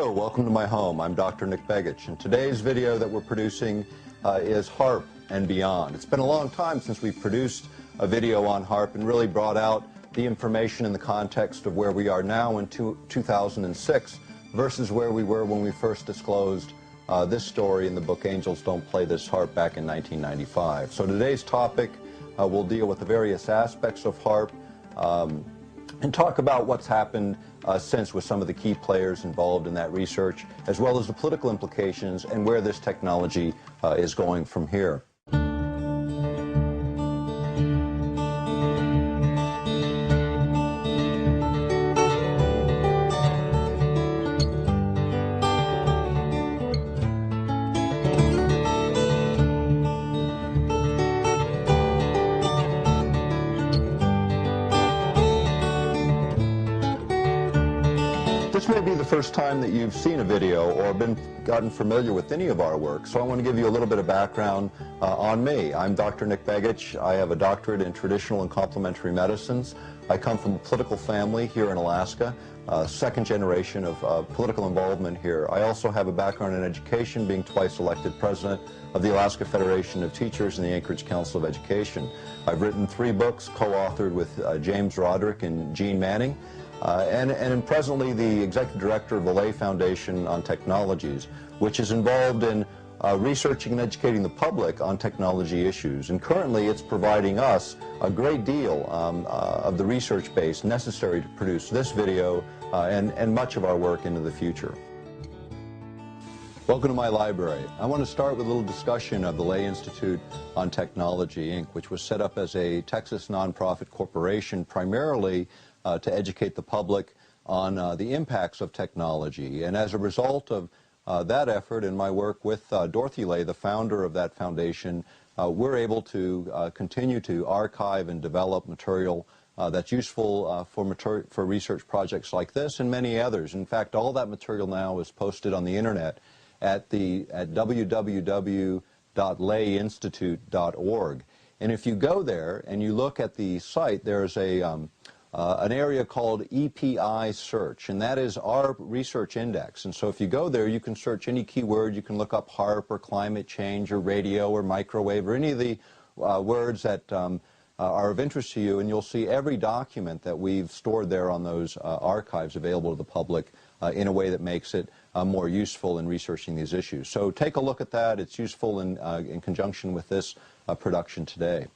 Hello, welcome to my home. I'm Dr. Nick Begich, and today's video that we're producing is HAARP and beyond. It's been a long time since we've produced a video on HAARP and really brought out the information in the context of where we are now in 2006 versus where we were when we first disclosed this story in the book Angels Don't Play This HAARP back in 1995. So today's topic will deal with the various aspects of HAARP and talk about what's happened since with some of the key players involved in that research, as well as the political implications and where this technology is going from here. This may be the first time that you've seen a video or gotten familiar with any of our work, so I want to give you a little bit of background on me. I'm Dr. Nick Begich. I have a doctorate in traditional and complementary medicines. I come from a political family here in Alaska, second generation of political involvement here. I also have a background in education, being twice elected president of the Alaska Federation of Teachers and the Anchorage Council of Education. I've written 3 books, co-authored with James Roderick and Gene Manning. And am presently the executive director of the Lay Foundation on Technologies, which is involved in researching and educating the public on technology issues. And currently it's providing us a great deal of the research base necessary to produce this video and much of our work into the future. Welcome to my library. I want to start with a little discussion of the Lay Institute on Technology, Inc., which was set up as a Texas nonprofit corporation primarily to educate the public on the impacts of technology. And as a result of that effort and my work with Dorothy Lay, the founder of that foundation, we're able to continue to archive and develop material that's useful for research projects like this and many others. In fact, all that material now is posted on the internet at www.layinstitute.org. And if you go there and you look at the site, there's an area called EPI search, and that is our research index. And so if you go there, you can search any keyword. You can look up HAARP or climate change or radio or microwave or any of the words that are of interest to you, and you'll see every document that we've stored there on those archives available to the public in a way that makes it more useful in researching these issues. So take a look at that. It's useful in conjunction with this production today.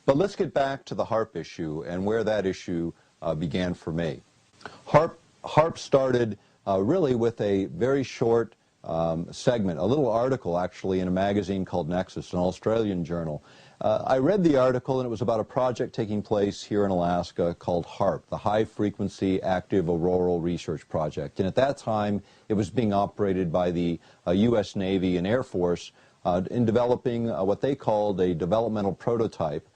But let's get back to the HAARP issue and where that issue began for me. HAARP started really with a very short segment, a little article actually in a magazine called Nexus, an Australian journal. I read the article, and it was about a project taking place here in Alaska called HAARP, the High Frequency Active Auroral Research Project. And at that time, it was being operated by the U.S. Navy and Air Force in developing what they called a developmental prototype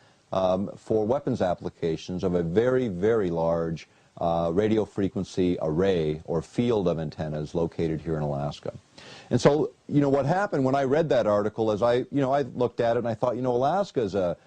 for weapons applications of a very, very large radio frequency array or field of antennas located here in Alaska. And so, what happened when I read that article is I looked at it and I thought, Alaska is a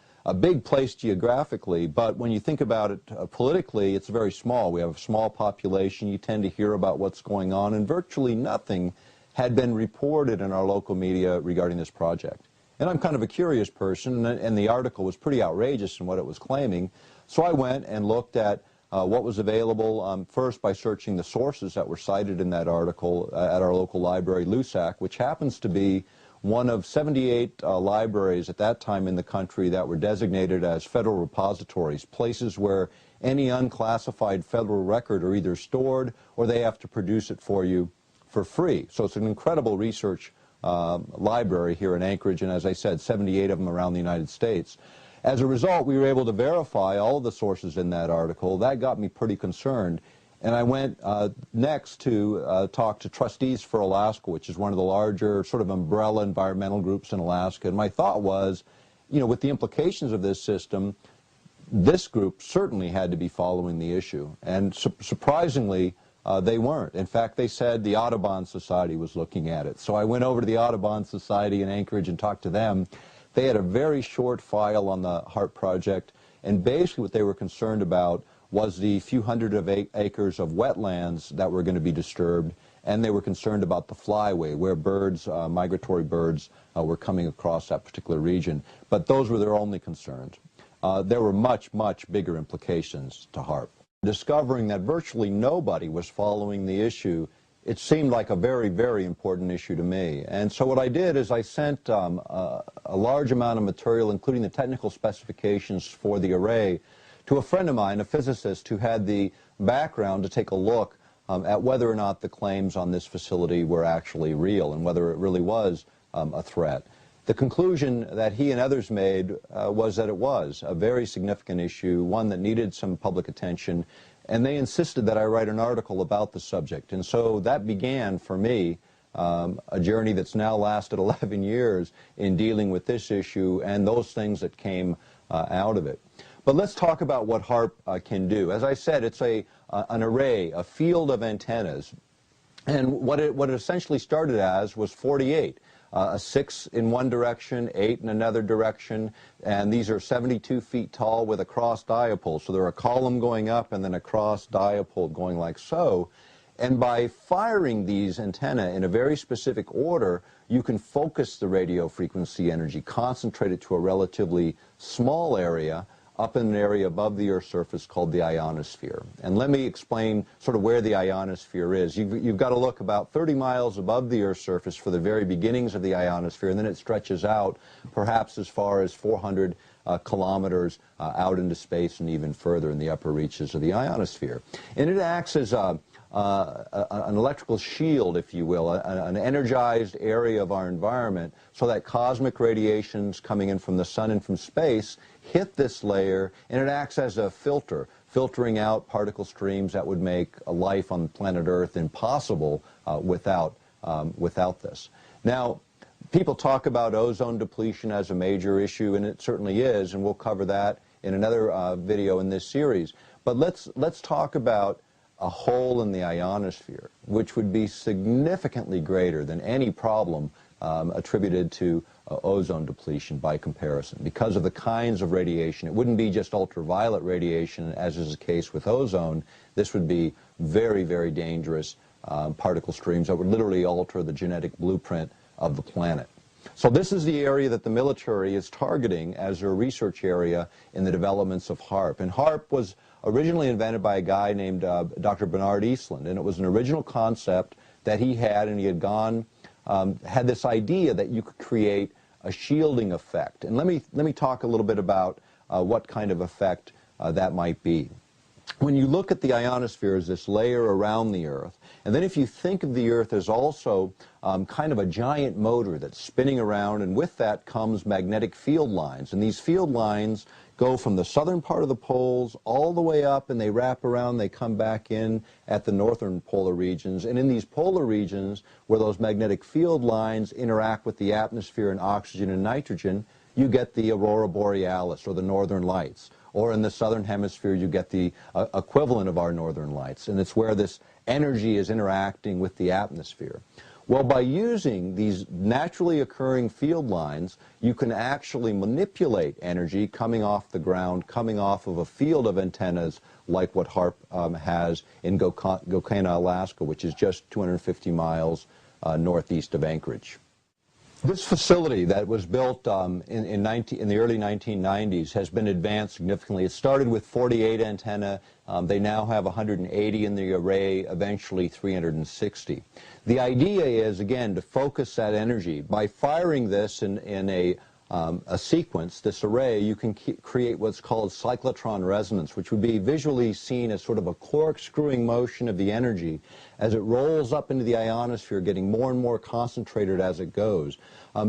big place geographically, but when you think about it politically, it's very small. We have a small population. You tend to hear about what's going on, and virtually nothing had been reported in our local media regarding this project. And I'm kind of a curious person, and the article was pretty outrageous in what it was claiming. So I went and looked at what was available, first by searching the sources that were cited in that article at our local library, LUSAC, which happens to be one of 78 libraries at that time in the country that were designated as federal repositories, places where any unclassified federal record are either stored or they have to produce it for you for free. So it's an incredible research library here in Anchorage, and as I said, 78 of them around the United States. As a result, we were able to verify all of the sources in that article. That got me pretty concerned, and I went next to talk to Trustees for Alaska, which is one of the larger sort of umbrella environmental groups in Alaska. And my thought was, with the implications of this system, this group certainly had to be following the issue. And surprisingly, they weren't. In fact, they said the Audubon Society was looking at it. So I went over to the Audubon Society in Anchorage and talked to them. They had a very short file on the HAARP project, and basically what they were concerned about was the few hundred of acres of wetlands that were going to be disturbed and they were concerned about the flyway, where birds, migratory birds, were coming across that particular region. But those were their only concerns. There were much, much bigger implications to HAARP. Discovering that virtually nobody was following the issue, it seemed like a very, very important issue to me. And so what I did is I sent a large amount of material, including the technical specifications for the array, to a friend of mine, a physicist, who had the background to take a look at whether or not the claims on this facility were actually real and whether it really was a threat. The conclusion that he and others made was that it was a very significant issue, one that needed some public attention, and they insisted that I write an article about the subject. And so that began, for me, a journey that's now lasted 11 years in dealing with this issue and those things that came out of it. But let's talk about what HAARP can do. As I said, it's an array, a field of antennas. And what it essentially started as was 48. 6 in one direction, 8 in another direction, and these are 72 feet tall with a cross dipole. So they're a column going up and then a cross dipole going like so. And by firing these antennae in a very specific order, you can focus the radio frequency energy, concentrate it to a relatively small area, up in an area above the Earth's surface called the ionosphere. And let me explain sort of where the ionosphere is. You've got to look about 30 miles above the Earth's surface for the very beginnings of the ionosphere, and then it stretches out perhaps as far as 400 kilometers out into space and even further in the upper reaches of the ionosphere. And it acts as an electrical shield, if you will, an energized area of our environment, so that cosmic radiations coming in from the sun and from space hit this layer, and it acts as a filter, filtering out particle streams that would make a life on planet Earth impossible without this. Now, people talk about ozone depletion as a major issue, and it certainly is, and we'll cover that in another video in this series. But let's talk about a hole in the ionosphere, which would be significantly greater than any problem attributed to ozone depletion by comparison. Because of the kinds of radiation, it wouldn't be just ultraviolet radiation, as is the case with ozone. This would be very, very dangerous particle streams that would literally alter the genetic blueprint of the planet. So this is the area that the military is targeting as their research area in the developments of HAARP. And HAARP was originally invented by a guy named Dr. Bernard Eastland, and it was an original concept that he had, and he had had this idea that you could create a shielding effect. And let me talk a little bit about what kind of effect that might be. When you look at the ionosphere as this layer around the Earth, and then if you think of the Earth as also kind of a giant motor that's spinning around, and with that comes magnetic field lines. And these field lines go from the southern part of the poles all the way up, and they wrap around, they come back in at the northern polar regions. And in these polar regions, where those magnetic field lines interact with the atmosphere and oxygen and nitrogen, you get the aurora borealis, or the northern lights. Or in the southern hemisphere, you get the equivalent of our northern lights. And it's where this energy is interacting with the atmosphere. Well, by using these naturally occurring field lines, you can actually manipulate energy coming off the ground, coming off of a field of antennas like what HAARP has in Gokena, Alaska, which is just 250 miles northeast of Anchorage. This facility that was built in the early 1990s has been advanced significantly. It started with 48 antennae. They now have 180 in the array, eventually 360. The idea is, again, to focus that energy. By firing this in a sequence, this array, you can create what's called cyclotron resonance, which would be visually seen as sort of a corkscrewing motion of the energy as it rolls up into the ionosphere, getting more and more concentrated as it goes.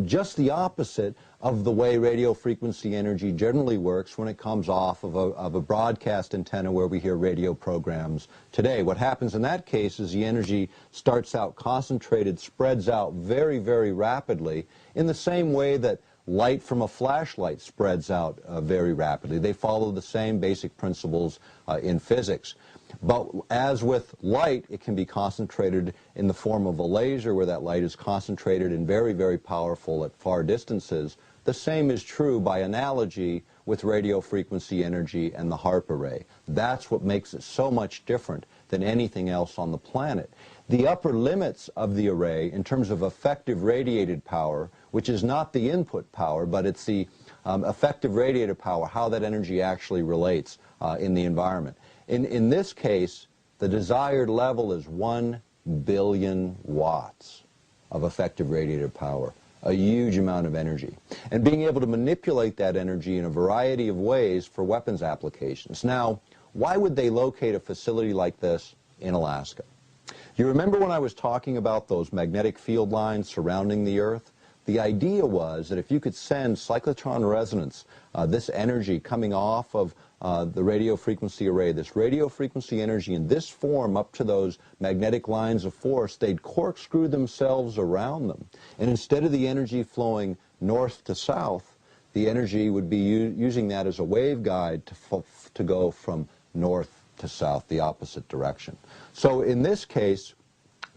Just the opposite of the way radio frequency energy generally works when it comes off of a broadcast antenna where we hear radio programs today. What happens in that case is the energy starts out concentrated, spreads out very, very rapidly, in the same way that light from a flashlight spreads out very rapidly. They follow the same basic principles in physics. But as with light, it can be concentrated in the form of a laser, where that light is concentrated and very, very powerful at far distances. The same is true, by analogy, with radio frequency energy and the HAARP array. That's what makes it so much different than anything else on the planet. The upper limits of the array in terms of effective radiated power, which is not the input power, but it's the effective radiated power, how that energy actually relates in the environment. In this case, the desired level is 1 billion watts of effective radiated power, a huge amount of energy. And being able to manipulate that energy in a variety of ways for weapons applications. Now, why would they locate a facility like this in Alaska? You remember when I was talking about those magnetic field lines surrounding the Earth? The idea was that if you could send cyclotron resonance, this energy coming off of the radio frequency array, this radio frequency energy in this form up to those magnetic lines of force, they'd corkscrew themselves around them. And instead of the energy flowing north to south, the energy would be using that as a waveguide to go from north to south, the opposite direction. So in this case,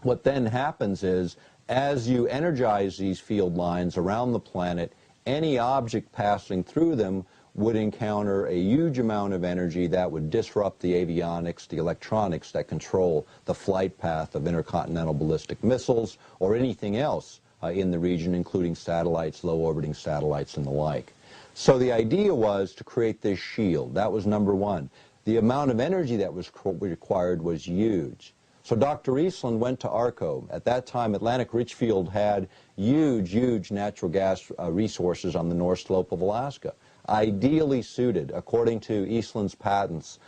what then happens is, as you energize these field lines around the planet, any object passing through them would encounter a huge amount of energy that would disrupt the avionics, the electronics that control the flight path of intercontinental ballistic missiles or anything else in the region, including satellites, low-orbiting satellites, and the like. So the idea was to create this shield. That was number one. The amount of energy that was required was huge. So Dr. Eastland went to ARCO. At that time, Atlantic Richfield had huge natural gas resources on the North Slope of Alaska, ideally suited, according to Eastland's patents,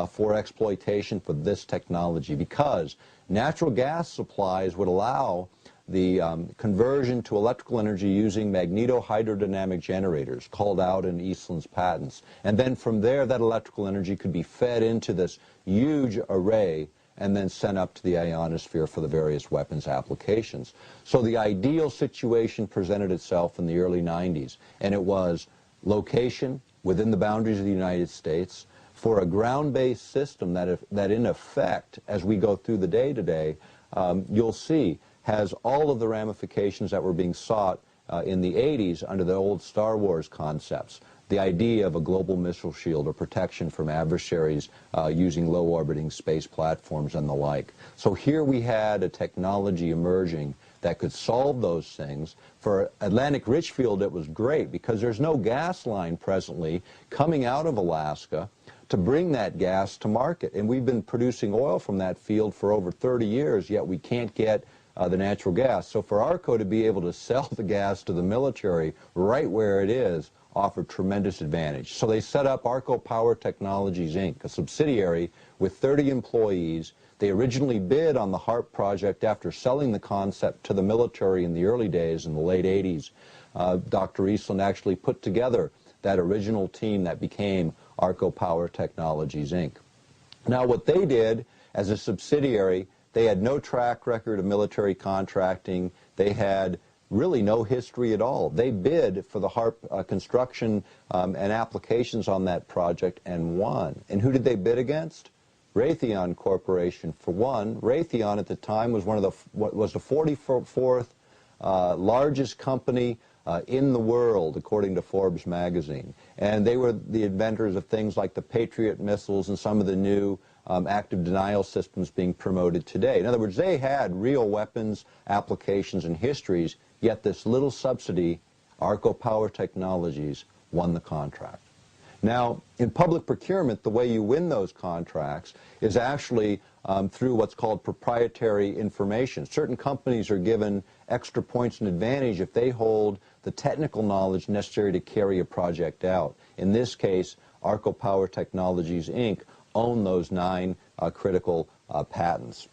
for exploitation for this technology, because natural gas supplies would allow the conversion to electrical energy using magnetohydrodynamic generators, called out in Eastland's patents. And then from there, that electrical energy could be fed into this huge array and then sent up to the ionosphere for the various weapons applications. So the ideal situation presented itself in the early 90s, and it was location within the boundaries of the United States for a ground-based system that in effect, as we go through the day today, you'll see has all of the ramifications that were being sought in the 80s under the old Star Wars concepts. The idea of a global missile shield or protection from adversaries using low-orbiting space platforms and the like. So here we had a technology emerging that could solve those things. For Atlantic Richfield, it was great because there's no gas line presently coming out of Alaska to bring that gas to market. And we've been producing oil from that field for over 30 years, yet we can't get the natural gas. So for ARCO to be able to sell the gas to the military right where it is offered tremendous advantage. So they set up ARCO Power Technologies, Inc., a subsidiary with 30 employees. They originally bid on the HAARP project after selling the concept to the military in the early days, in the late 80s. Dr. Eastland actually put together that original team that became ARCO Power Technologies, Inc. Now what they did as a subsidiary, they had no track record of military contracting. They had really no history at all. They bid for the HAARP construction and applications on that project and won. And who did they bid against? Raytheon Corporation, for one. Raytheon at the time was the 44th largest company in the world, according to Forbes magazine. And they were the inventors of things like the Patriot missiles and some of the new active denial systems being promoted today. In other words, they had real weapons applications and histories, yet this little subsidy, ARCO Power Technologies, won the contract. Now, in public procurement, the way you win those contracts is actually through what's called proprietary information. Certain companies are given extra points and advantage if they hold the technical knowledge necessary to carry a project out. In this case, ARCO Power Technologies, Inc. own those 9 critical patents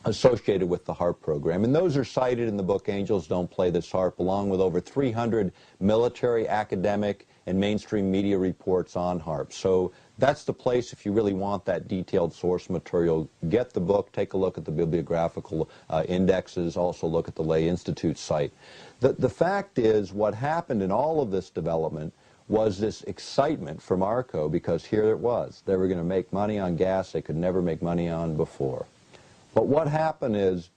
associated with the HAARP program. And those are cited in the book Angels Don't Play This HAARP, along with over 300 military, academic, and mainstream media reports on HAARP. So that's the place if you really want that detailed source material. Get the book, take a look at the bibliographical indexes, also look at the Lay Institute site. The fact is, what happened in all of this development was this excitement from ARCO, because here it was. They were going to make money on gas they could never make money on before. But what happened is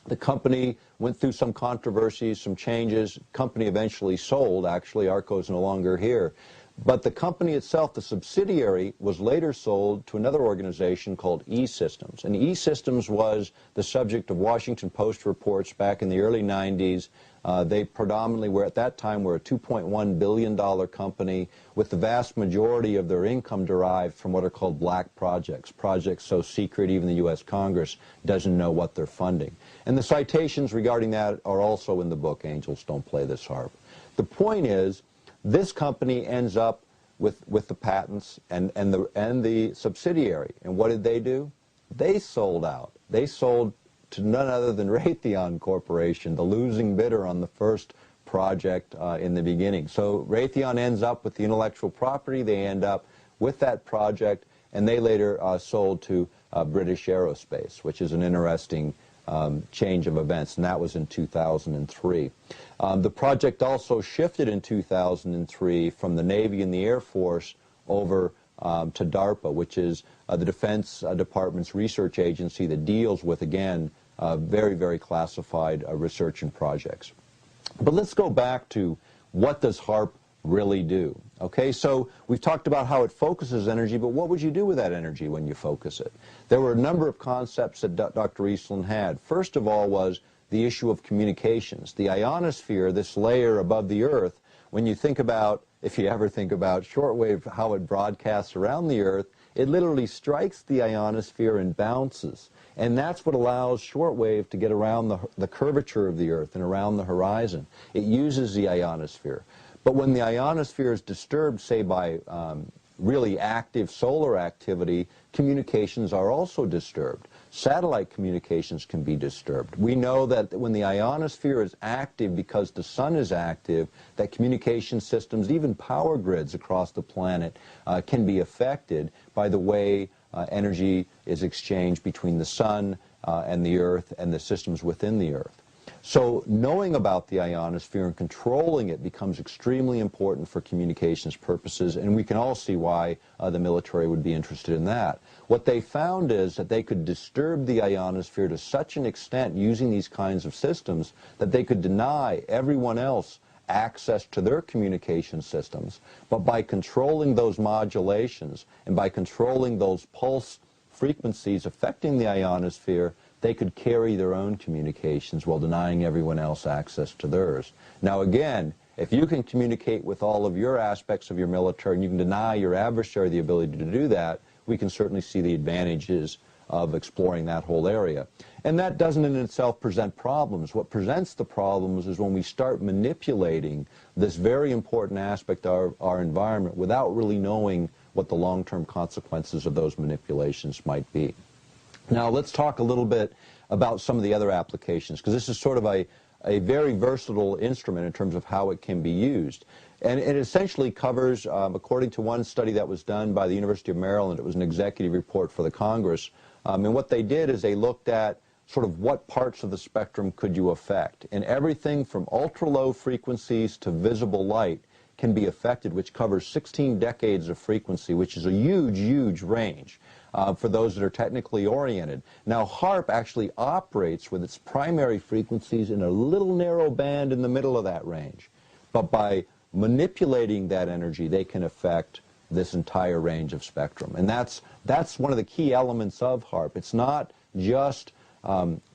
the company went through some controversies, some changes. Company eventually sold. Actually, ARCO is no longer here. But the company itself, the subsidiary, was later sold to another organization called E-Systems. And E-Systems was the subject of Washington Post reports back in the early 90s. They predominantly were, at that time, were a $2.1 billion company with the vast majority of their income derived from what are called black projects, projects so secret even the U.S. Congress doesn't know what they're funding. And the citations regarding that are also in the book, Angels Don't Play This HAARP. The point is, this company ends up with the patents and the subsidiary. And what did they do? They sold out. They sold to none other than Raytheon Corporation, the losing bidder on the first project in the beginning. So Raytheon ends up with the intellectual property. They end up with that project, and they later sold to British Aerospace, which is an interesting change of events, and that was in 2003. The project also shifted in 2003 from the Navy and the Air Force over to DARPA, which is the Defense Department's research agency that deals with, again, very, very classified research and projects. But let's go back to what does HAARP really do? Okay, so we've talked about how it focuses energy, but what would you do with that energy when you focus it? There were a number of concepts that Dr. Eastland had. First of all was the issue of communications. The ionosphere, this layer above the Earth, when you think about, if you ever think about shortwave, how it broadcasts around the Earth, it literally strikes the ionosphere and bounces. And that's what allows shortwave to get around the curvature of the Earth and around the horizon. It uses the ionosphere. But when the ionosphere is disturbed, say by really active solar activity, communications are also disturbed. Satellite communications can be disturbed. We know that when the ionosphere is active because the sun is active, that communication systems, even power grids across the planet, can be affected by the way energy is exchanged between the sun and the Earth and the systems within the Earth. So knowing about the ionosphere and controlling it becomes extremely important for communications purposes, and we can all see why the military would be interested in that. What they found is that they could disturb the ionosphere to such an extent using these kinds of systems that they could deny everyone else access to their communication systems, but by controlling those modulations and by controlling those pulse frequencies affecting the ionosphere, they could carry their own communications while denying everyone else access to theirs. Now again, if you can communicate with all of your aspects of your military and you can deny your adversary the ability to do that, we can certainly see the advantages of exploring that whole area. And that doesn't in itself present problems. What presents the problems is when we start manipulating this very important aspect of our environment without really knowing what the long-term consequences of those manipulations might be. Now let's talk a little bit about some of the other applications, because this is sort of a very versatile instrument in terms of how it can be used. And it essentially covers, according to one study that was done by the University of Maryland, it was an executive report for the Congress, and what they did is they looked at sort of what parts of the spectrum could you affect. And everything from ultra-low frequencies to visible light can be affected, which covers 16 decades of frequency, which is a huge, huge range for those that are technically oriented. Now, HAARP actually operates with its primary frequencies in a little narrow band in the middle of that range. But by manipulating that energy, they can affect this entire range of spectrum. And that's one of the key elements of HAARP. It's not just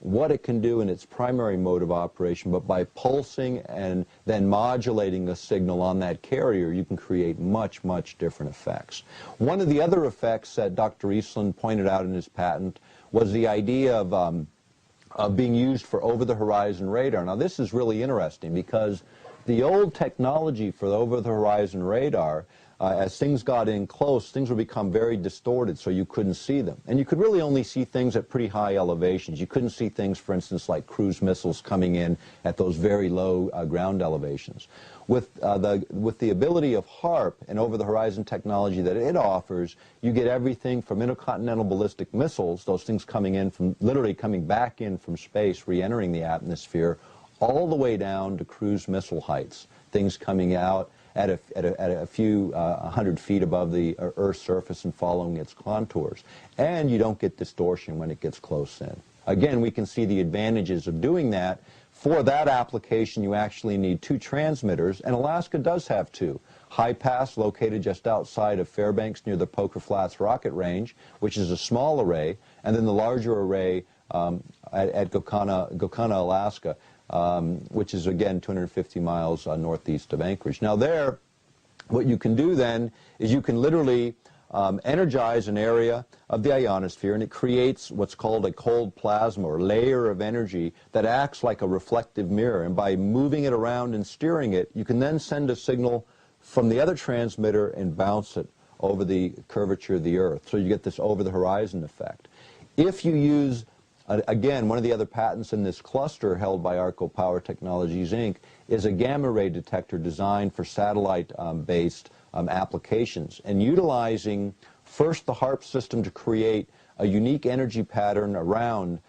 what it can do in its primary mode of operation, but by pulsing and then modulating a signal on that carrier, you can create much, much different effects. One of the other effects that Dr. Eastland pointed out in his patent was the idea of being used for over-the-horizon radar. Now, this is really interesting because the old technology for the over-the-horizon radar, as things got in close, things would become very distorted so you couldn't see them. And you could really only see things at pretty high elevations. You couldn't see things, for instance, like cruise missiles coming in at those very low ground elevations. With the ability of HAARP and over-the-horizon technology that it offers, you get everything from intercontinental ballistic missiles, those things coming in from, literally coming back in from space, re-entering the atmosphere, all the way down to cruise missile heights, things coming out at a few 100 feet above the Earth's surface and following its contours. And you don't get distortion when it gets close in. Again, we can see the advantages of doing that For that application, you actually need 2 transmitters, and Alaska does have 2. High Pass, located just outside of Fairbanks near the Poker Flats Rocket Range, which is a small array, and then the larger array at Gokana, Alaska, which is, again, 250 miles northeast of Anchorage. Now there, what you can do then is you can literally energize an area of the ionosphere, and it creates what's called a cold plasma, or layer of energy that acts like a reflective mirror. And by moving it around and steering it, you can then send a signal from the other transmitter and bounce it over the curvature of the Earth. So you get this over-the-horizon effect. If you use, again, one of the other patents in this cluster held by Arco Power Technologies, Inc., is a gamma ray detector designed for satellite-based applications, and utilizing first the HAARP system to create a unique energy pattern around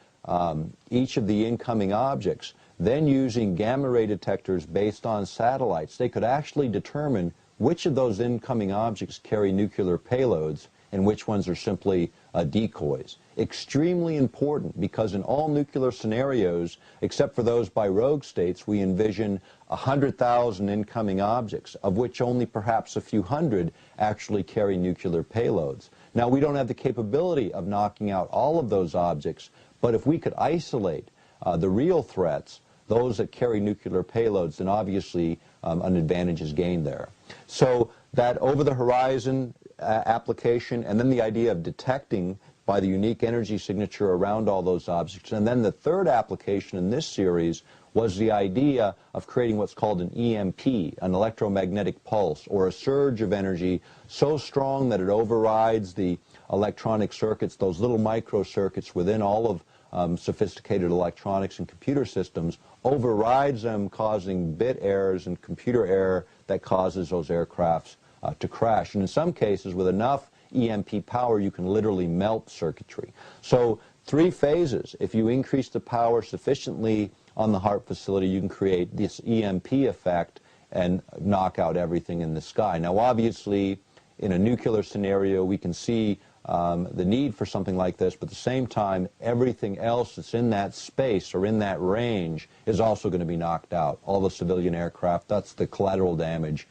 each of the incoming objects, then using gamma ray detectors based on satellites, they could actually determine which of those incoming objects carry nuclear payloads and which ones are simply decoys. Extremely important, because in all nuclear scenarios, except for those by rogue states, we envision 100,000 incoming objects, of which only perhaps a few hundred actually carry nuclear payloads. Now, we don't have the capability of knocking out all of those objects, but if we could isolate the real threats, those that carry nuclear payloads, then obviously an advantage is gained there. So that over-the-horizon application, and then the idea of detecting by the unique energy signature around all those objects. And then the third application in this series was the idea of creating what's called an EMP, an electromagnetic pulse, or a surge of energy so strong that it overrides the electronic circuits, those little microcircuits within all of sophisticated electronics and computer systems, overrides them, causing bit errors and computer error that causes those aircrafts to crash. And in some cases, with enough EMP power, you can literally melt circuitry. So 3 phases. If you increase the power sufficiently on the HAARP facility, you can create this EMP effect and knock out everything in the sky. Now, obviously, in a nuclear scenario, we can see the need for something like this, but at the same time, everything else that's in that space or in that range is also going to be knocked out. All the civilian aircraft, that's the collateral damage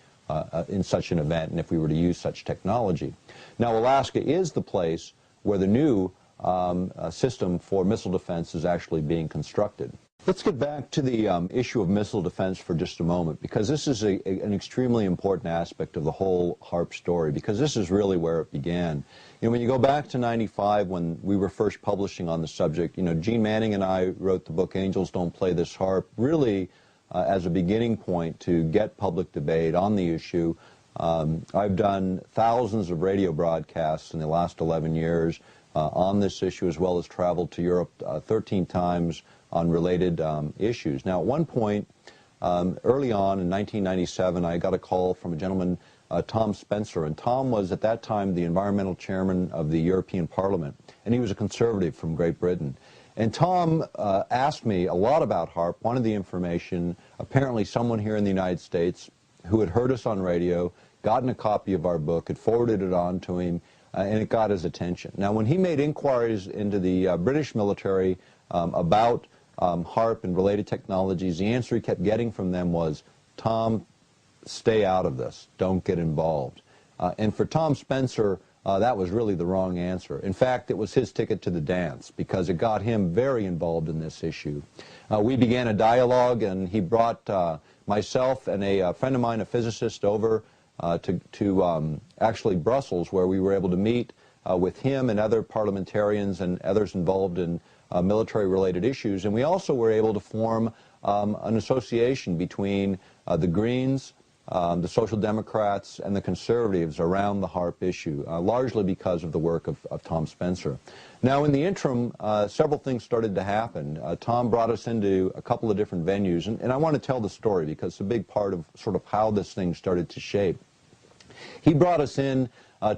in such an event, and if we were to use such technology. Now, Alaska is the place where the new system for missile defense is actually being constructed. Let's get back to the issue of missile defense for just a moment, because this is an extremely important aspect of the whole HAARP story, because this is really where it began. You know, when you go back to '95, when we were first publishing on the subject, you know, Gene Manning and I wrote the book Angels Don't Play This HAARP, really as a beginning point to get public debate on the issue. I've done thousands of radio broadcasts in the last 11 years on this issue, as well as traveled to Europe 13 times on related issues. Now, at one point, early on in 1997, I got a call from a gentleman, Tom Spencer, and Tom was at that time the environmental chairman of the European Parliament, and he was a conservative from Great Britain. And Tom asked me a lot about HAARP, wanted the information. Apparently someone here in the United States who had heard us on radio, gotten a copy of our book, had forwarded it on to him, and it got his attention. Now, when he made inquiries into the British military about HAARP and related technologies, the answer he kept getting from them was, Tom, stay out of this. Don't get involved. And for Tom Spencer, that was really the wrong answer. In fact, it was his ticket to the dance, because it got him very involved in this issue. We began a dialogue, and he brought myself and a friend of mine, a physicist, over to actually Brussels, where we were able to meet with him and other parliamentarians and others involved in military-related issues. And we also were able to form an association between the Greens, the Social Democrats, and the Conservatives around the HAARP issue, largely because of the work of Tom Spencer. Now, in the interim, several things started to happen. Tom brought us into a couple of different venues, and I want to tell the story because it's a big part of sort of how this thing started to shape. He brought us in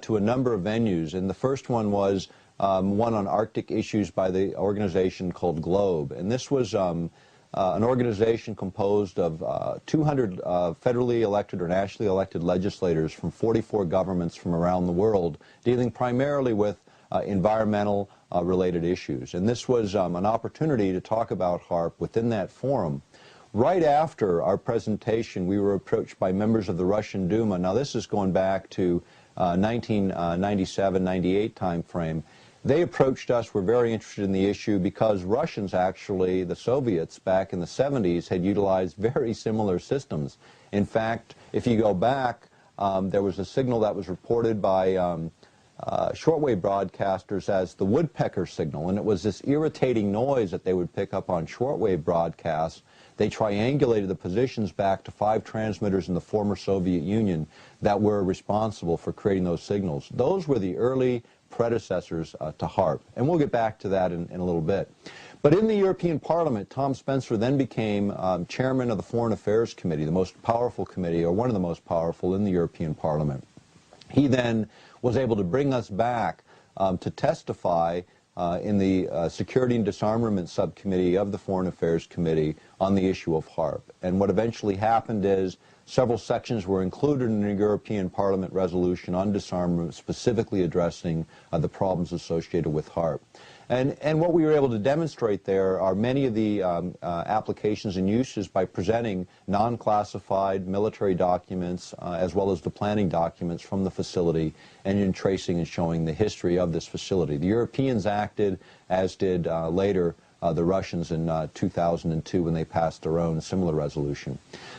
to a number of venues, and the first one was one on Arctic issues by the organization called GLOBE, and this was an organization composed of 200 federally elected or nationally elected legislators from 44 governments from around the world, dealing primarily with environmental related issues. And this was an opportunity to talk about HAARP within that forum. Right after our presentation, we were approached by members of the Russian Duma. Now, this is going back to 1997-98 time frame. They approached us, were very interested in the issue because Russians actually, the Soviets back in the 70s, had utilized very similar systems. In fact, if you go back, there was a signal that was reported by shortwave broadcasters as the woodpecker signal, and it was this irritating noise that they would pick up on shortwave broadcasts. They triangulated the positions back to 5 transmitters in the former Soviet Union that were responsible for creating those signals. Those were the early predecessors to HAARP, and we'll get back to that in a little bit. But in the European Parliament, Tom Spencer then became chairman of the Foreign Affairs Committee, the most powerful committee, or one of the most powerful in the European Parliament. He then was able to bring us back to testify in the Security and Disarmament Subcommittee of the Foreign Affairs Committee on the issue of HAARP. And what eventually happened is several sections were included in the European Parliament resolution on disarmament, specifically addressing the problems associated with HAARP. And what we were able to demonstrate there are many of the applications and uses by presenting non-classified military documents as well as the planning documents from the facility, and in tracing and showing the history of this facility. The Europeans acted, as did later the Russians in 2002 when they passed their own similar resolution.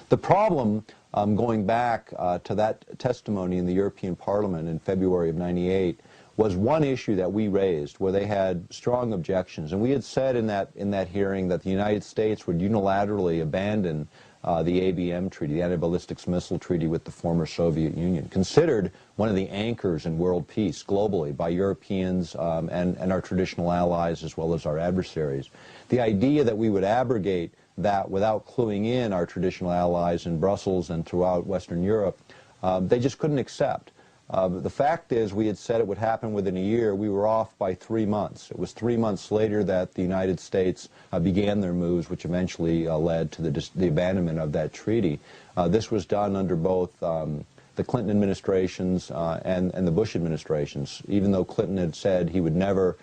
The problem, going back to that testimony in the European Parliament in February of '98, was one issue that we raised where they had strong objections. And we had said in that hearing that the United States would unilaterally abandon the ABM treaty, the Anti-Ballistics Missile Treaty with the former Soviet Union, considered one of the anchors in world peace globally by Europeans and our traditional allies as well as our adversaries. The idea that we would abrogate that without cluing in our traditional allies in Brussels and throughout Western Europe, they just couldn't accept. The fact is, we had said it would happen within a year. We were off by 3 months. It was 3 months later that the United States began their moves, which eventually led to the abandonment of that treaty. This was done under both the Clinton administrations and the Bush administrations. Even though Clinton had said he would never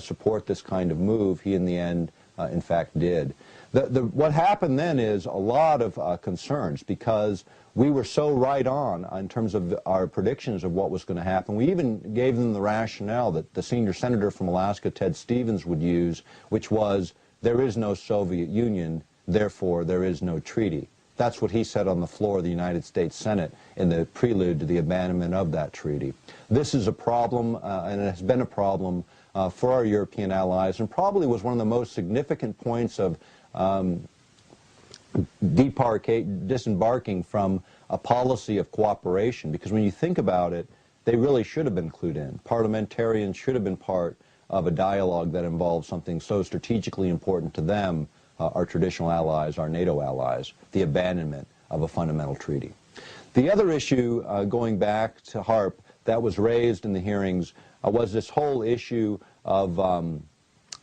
support this kind of move, he in the end, in fact, did. What happened then is a lot of concerns, because we were so right on in terms of our predictions of what was going to happen. We even gave them the rationale that the senior senator from Alaska, Ted Stevens, would use, which was, there is no Soviet Union, therefore there is no treaty. That's what he said on the floor of the United States Senate in the prelude to the abandonment of that treaty. This is a problem, and it has been a problem for our European allies, and probably was one of the most significant points of disembarking from a policy of cooperation, because when you think about it, they really should have been clued in. Parliamentarians should have been part of a dialogue that involves something so strategically important to them, our traditional allies, our NATO allies, the abandonment of a fundamental treaty. The other issue, going back to HAARP, that was raised in the hearings was this whole issue of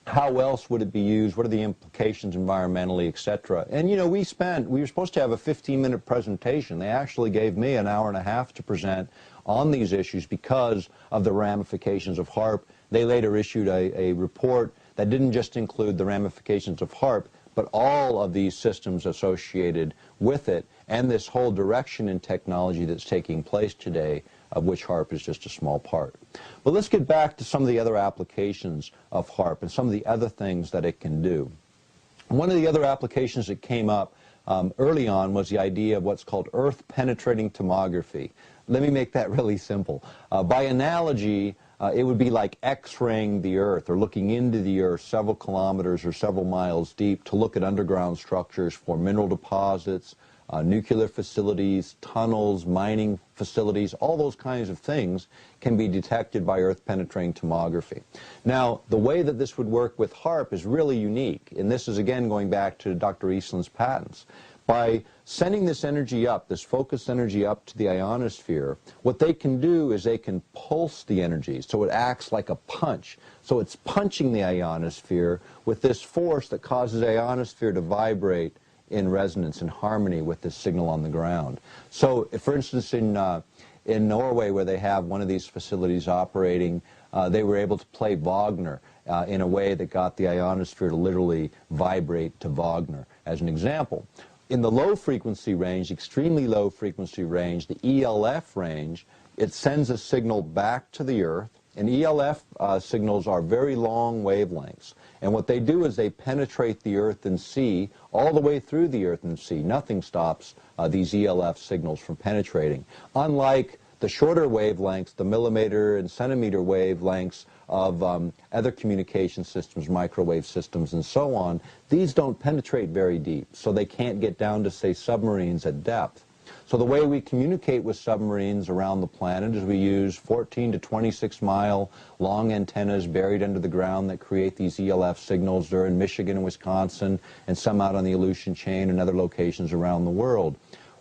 how else would it be used, what are the implications environmentally, etc. And you know, we were supposed to have a 15-minute presentation. They actually gave me an hour and a half to present on these issues because of the ramifications of HAARP. They later issued a report that didn't just include the ramifications of HAARP, but all of these systems associated with it, and this whole direction in technology that's taking place today, of which HAARP is just a small part. But let's get back to some of the other applications of HAARP and some of the other things that it can do. One of the other applications that came up early on was the idea of what's called earth-penetrating tomography. Let me make that really simple. By analogy, it would be like X-raying the Earth, or looking into the Earth several kilometers or several miles deep to look at underground structures for mineral deposits, nuclear facilities, tunnels, mining facilities, all those kinds of things can be detected by earth-penetrating tomography. Now, the way that this would work with HAARP is really unique, and this is again going back to Dr. Eastland's patents. By sending this energy up, this focused energy up to the ionosphere, what they can do is they can pulse the energy, so it acts like a punch. So it's punching the ionosphere with this force that causes the ionosphere to vibrate in resonance, in harmony with this signal on the ground. So, for instance, in Norway, where they have one of these facilities operating, they were able to play Wagner, in a way that got the ionosphere to literally vibrate to Wagner, as an example. In the low frequency range, extremely low frequency range, the ELF range, it sends a signal back to the Earth, and ELF signals are very long wavelengths. And what they do is they penetrate the Earth and sea all the way through the Earth and sea. Nothing stops these ELF signals from penetrating. Unlike the shorter wavelengths, the millimeter and centimeter wavelengths of other communication systems, microwave systems, and so on, these don't penetrate very deep, so they can't get down to, say, submarines at depth. So the way we communicate with submarines around the planet is we use 14 to 26 mile long antennas buried under the ground that create these ELF signals. They're in Michigan and Wisconsin, and some out on the Aleutian chain and other locations around the world.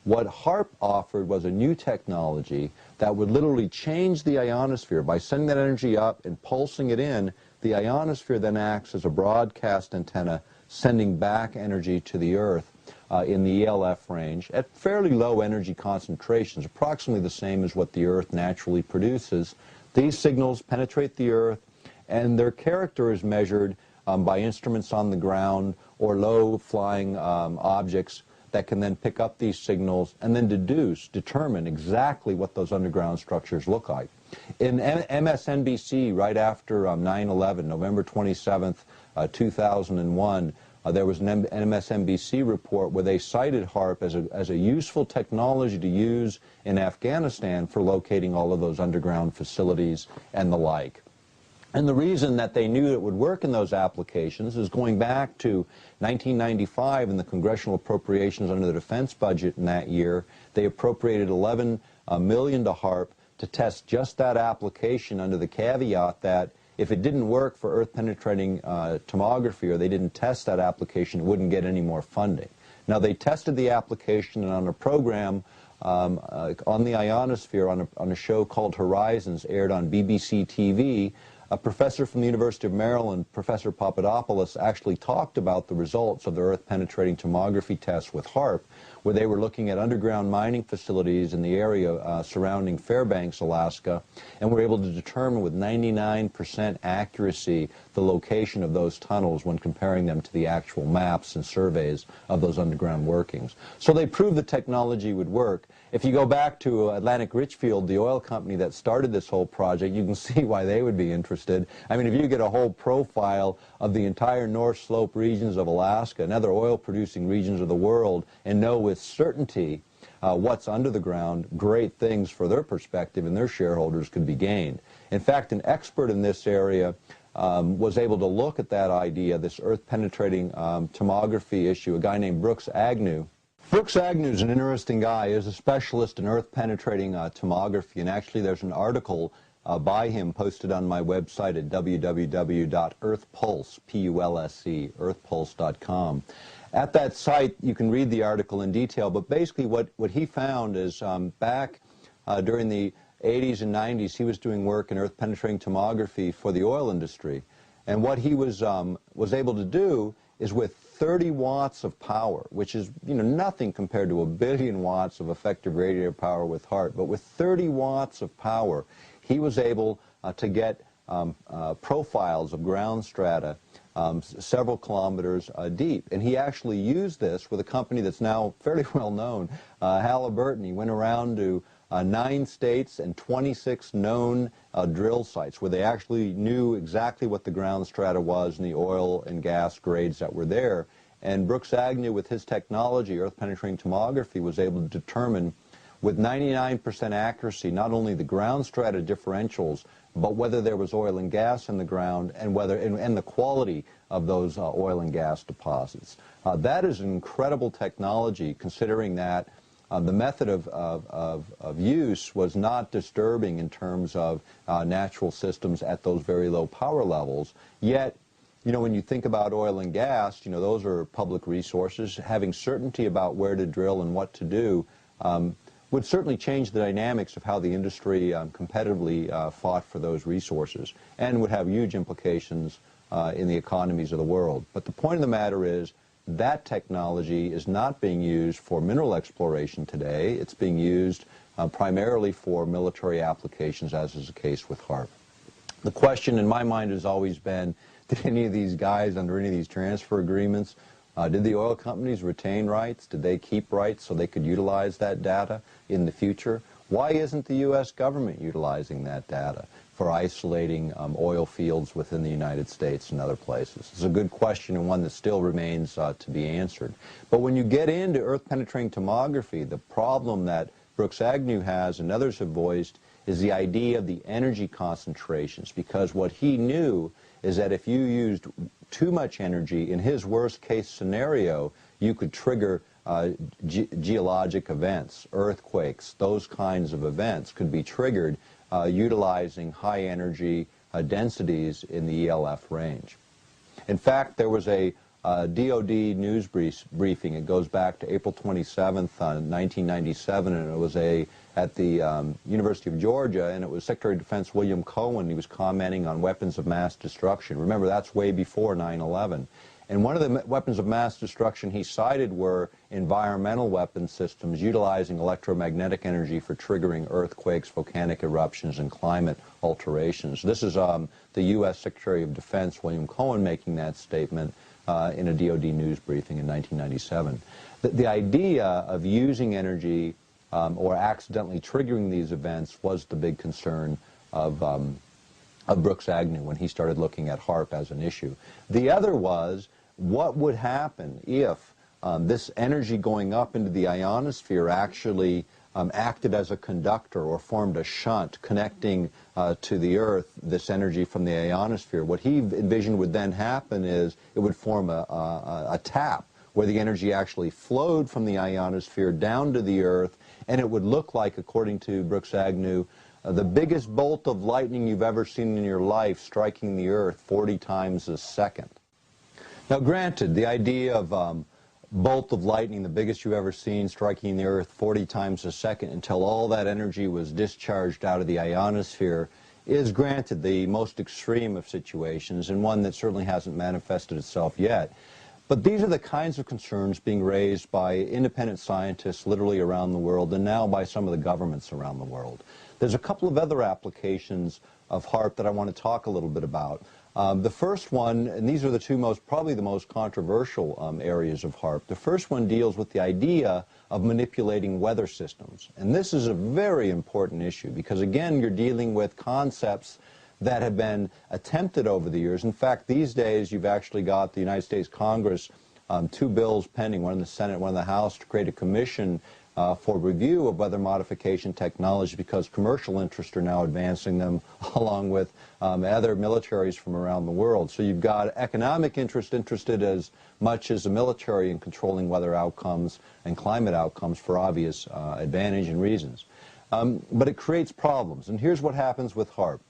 What HAARP offered was a new technology that would literally change the ionosphere. By sending that energy up and pulsing it in, the ionosphere then acts as a broadcast antenna, sending back energy to the Earth in the ELF range at fairly low energy concentrations, approximately the same as what the Earth naturally produces. These signals penetrate the Earth, and their character is measured by instruments on the ground or low-flying objects that can then pick up these signals and then determine exactly what those underground structures look like. In MSNBC, right after 9/11, November 27th, 2001, there was an MSNBC report where they cited HAARP as a useful technology to use in Afghanistan for locating all of those underground facilities and the like. And the reason that they knew it would work in those applications is going back to 1995 and the congressional appropriations under the defense budget in that year. They appropriated $11 million to HAARP to test just that application under the caveat that if it didn't work for earth-penetrating tomography, or they didn't test that application, it wouldn't get any more funding. Now, they tested the application, and on a program on the ionosphere, on a show called Horizons, aired on BBC TV, a professor from the University of Maryland, Professor Papadopoulos, actually talked about the results of the earth-penetrating tomography tests with HAARP, where they were looking at underground mining facilities in the area surrounding Fairbanks, Alaska, and were able to determine with 99% accuracy the location of those tunnels when comparing them to the actual maps and surveys of those underground workings. So they proved the technology would work. If you go back to Atlantic Richfield, the oil company that started this whole project, you can see why they would be interested. I mean, if you get a whole profile of the entire North Slope regions of Alaska and other oil-producing regions of the world and know with certainty what's under the ground, great things for their perspective and their shareholders could be gained. In fact, an expert in this area was able to look at that idea, this earth-penetrating tomography issue, a guy named Brooks Agnew. Brooks Agnew is an interesting guy. He is a specialist in earth-penetrating tomography, and actually there's an article by him posted on my website at www.earthpulse.com. At that site, you can read the article in detail, but basically what he found is back during the 80s and 90s, he was doing work in earth-penetrating tomography for the oil industry. And what he was able to do is with 30 watts of power, which is nothing compared to 1 billion watts of effective radiator power with HAARP, but with 30 watts of power, he was able to get profiles of ground strata several kilometers deep. And he actually used this with a company that's now fairly well known, Halliburton. He went around to 9 states and 26 known drill sites where they actually knew exactly what the ground strata was and the oil and gas grades that were there. And Brooks Agnew, with his technology, earth-penetrating tomography, was able to determine with 99% accuracy not only the ground strata differentials, but whether there was oil and gas in the ground and and the quality of those oil and gas deposits. That is an incredible technology, considering that the method of use was not disturbing in terms of natural systems at those very low power levels. Yet, when you think about oil and gas, those are public resources. Having certainty about where to drill and what to do would certainly change the dynamics of how the industry competitively fought for those resources, and would have huge implications in the economies of the world. But the point of the matter is that technology is not being used for mineral exploration today. It's being used primarily for military applications, as is the case with HAARP. The question in my mind has always been, Did any of these guys, under any of these transfer agreements, did the oil companies retain rights? Did they keep rights so they could utilize that data in the future? Why isn't the U.S. government utilizing that data for isolating oil fields within the United States and other places? It's a good question, and one that still remains to be answered. But when you get into earth-penetrating tomography, the problem that Brooks Agnew has and others have voiced is the idea of the energy concentrations, because what he knew is that if you used too much energy, in his worst-case scenario, you could trigger geologic events, earthquakes, those kinds of events could be triggered utilizing high-energy densities in the ELF range. In fact, there was a DOD news briefing. It goes back to April 27th, 1997, and it was at the University of Georgia, and it was Secretary of Defense William Cohen. He was commenting on weapons of mass destruction. Remember, that's way before 9/11. And one of the weapons of mass destruction he cited were environmental weapon systems utilizing electromagnetic energy for triggering earthquakes, volcanic eruptions, and climate alterations. This is the U.S. Secretary of Defense William Cohen making that statement in a DOD news briefing in 1997. The idea of using energy or accidentally triggering these events was the big concern of Brooks Agnew when he started looking at HAARP as an issue. The other was, what would happen if this energy going up into the ionosphere actually acted as a conductor or formed a shunt connecting to the Earth, this energy from the ionosphere? What he envisioned would then happen is it would form a tap where the energy actually flowed from the ionosphere down to the Earth, and it would look like, according to Brooks Agnew, the biggest bolt of lightning you've ever seen in your life striking the Earth 40 times a second. Now, granted, the idea of bolt of lightning, the biggest you've ever seen, striking the Earth 40 times a second until all that energy was discharged out of the ionosphere, is granted the most extreme of situations, and one that certainly hasn't manifested itself yet. But these are the kinds of concerns being raised by independent scientists literally around the world, and now by some of the governments around the world. There's a couple of other applications of HAARP that I want to talk a little bit about. The first one, and these are the two probably the most controversial areas of HAARP. The first one deals with the idea of manipulating weather systems. And this is a very important issue because, again, you're dealing with concepts that have been attempted over the years. In fact, these days you've actually got the United States Congress, two bills pending, one in the Senate, one in the House, to create a commission for review of weather modification technology, because commercial interests are now advancing them along with other militaries from around the world. So you've got economic interest interested as much as the military in controlling weather outcomes and climate outcomes for obvious advantage and reasons. But it creates problems, and here's what happens with HAARP.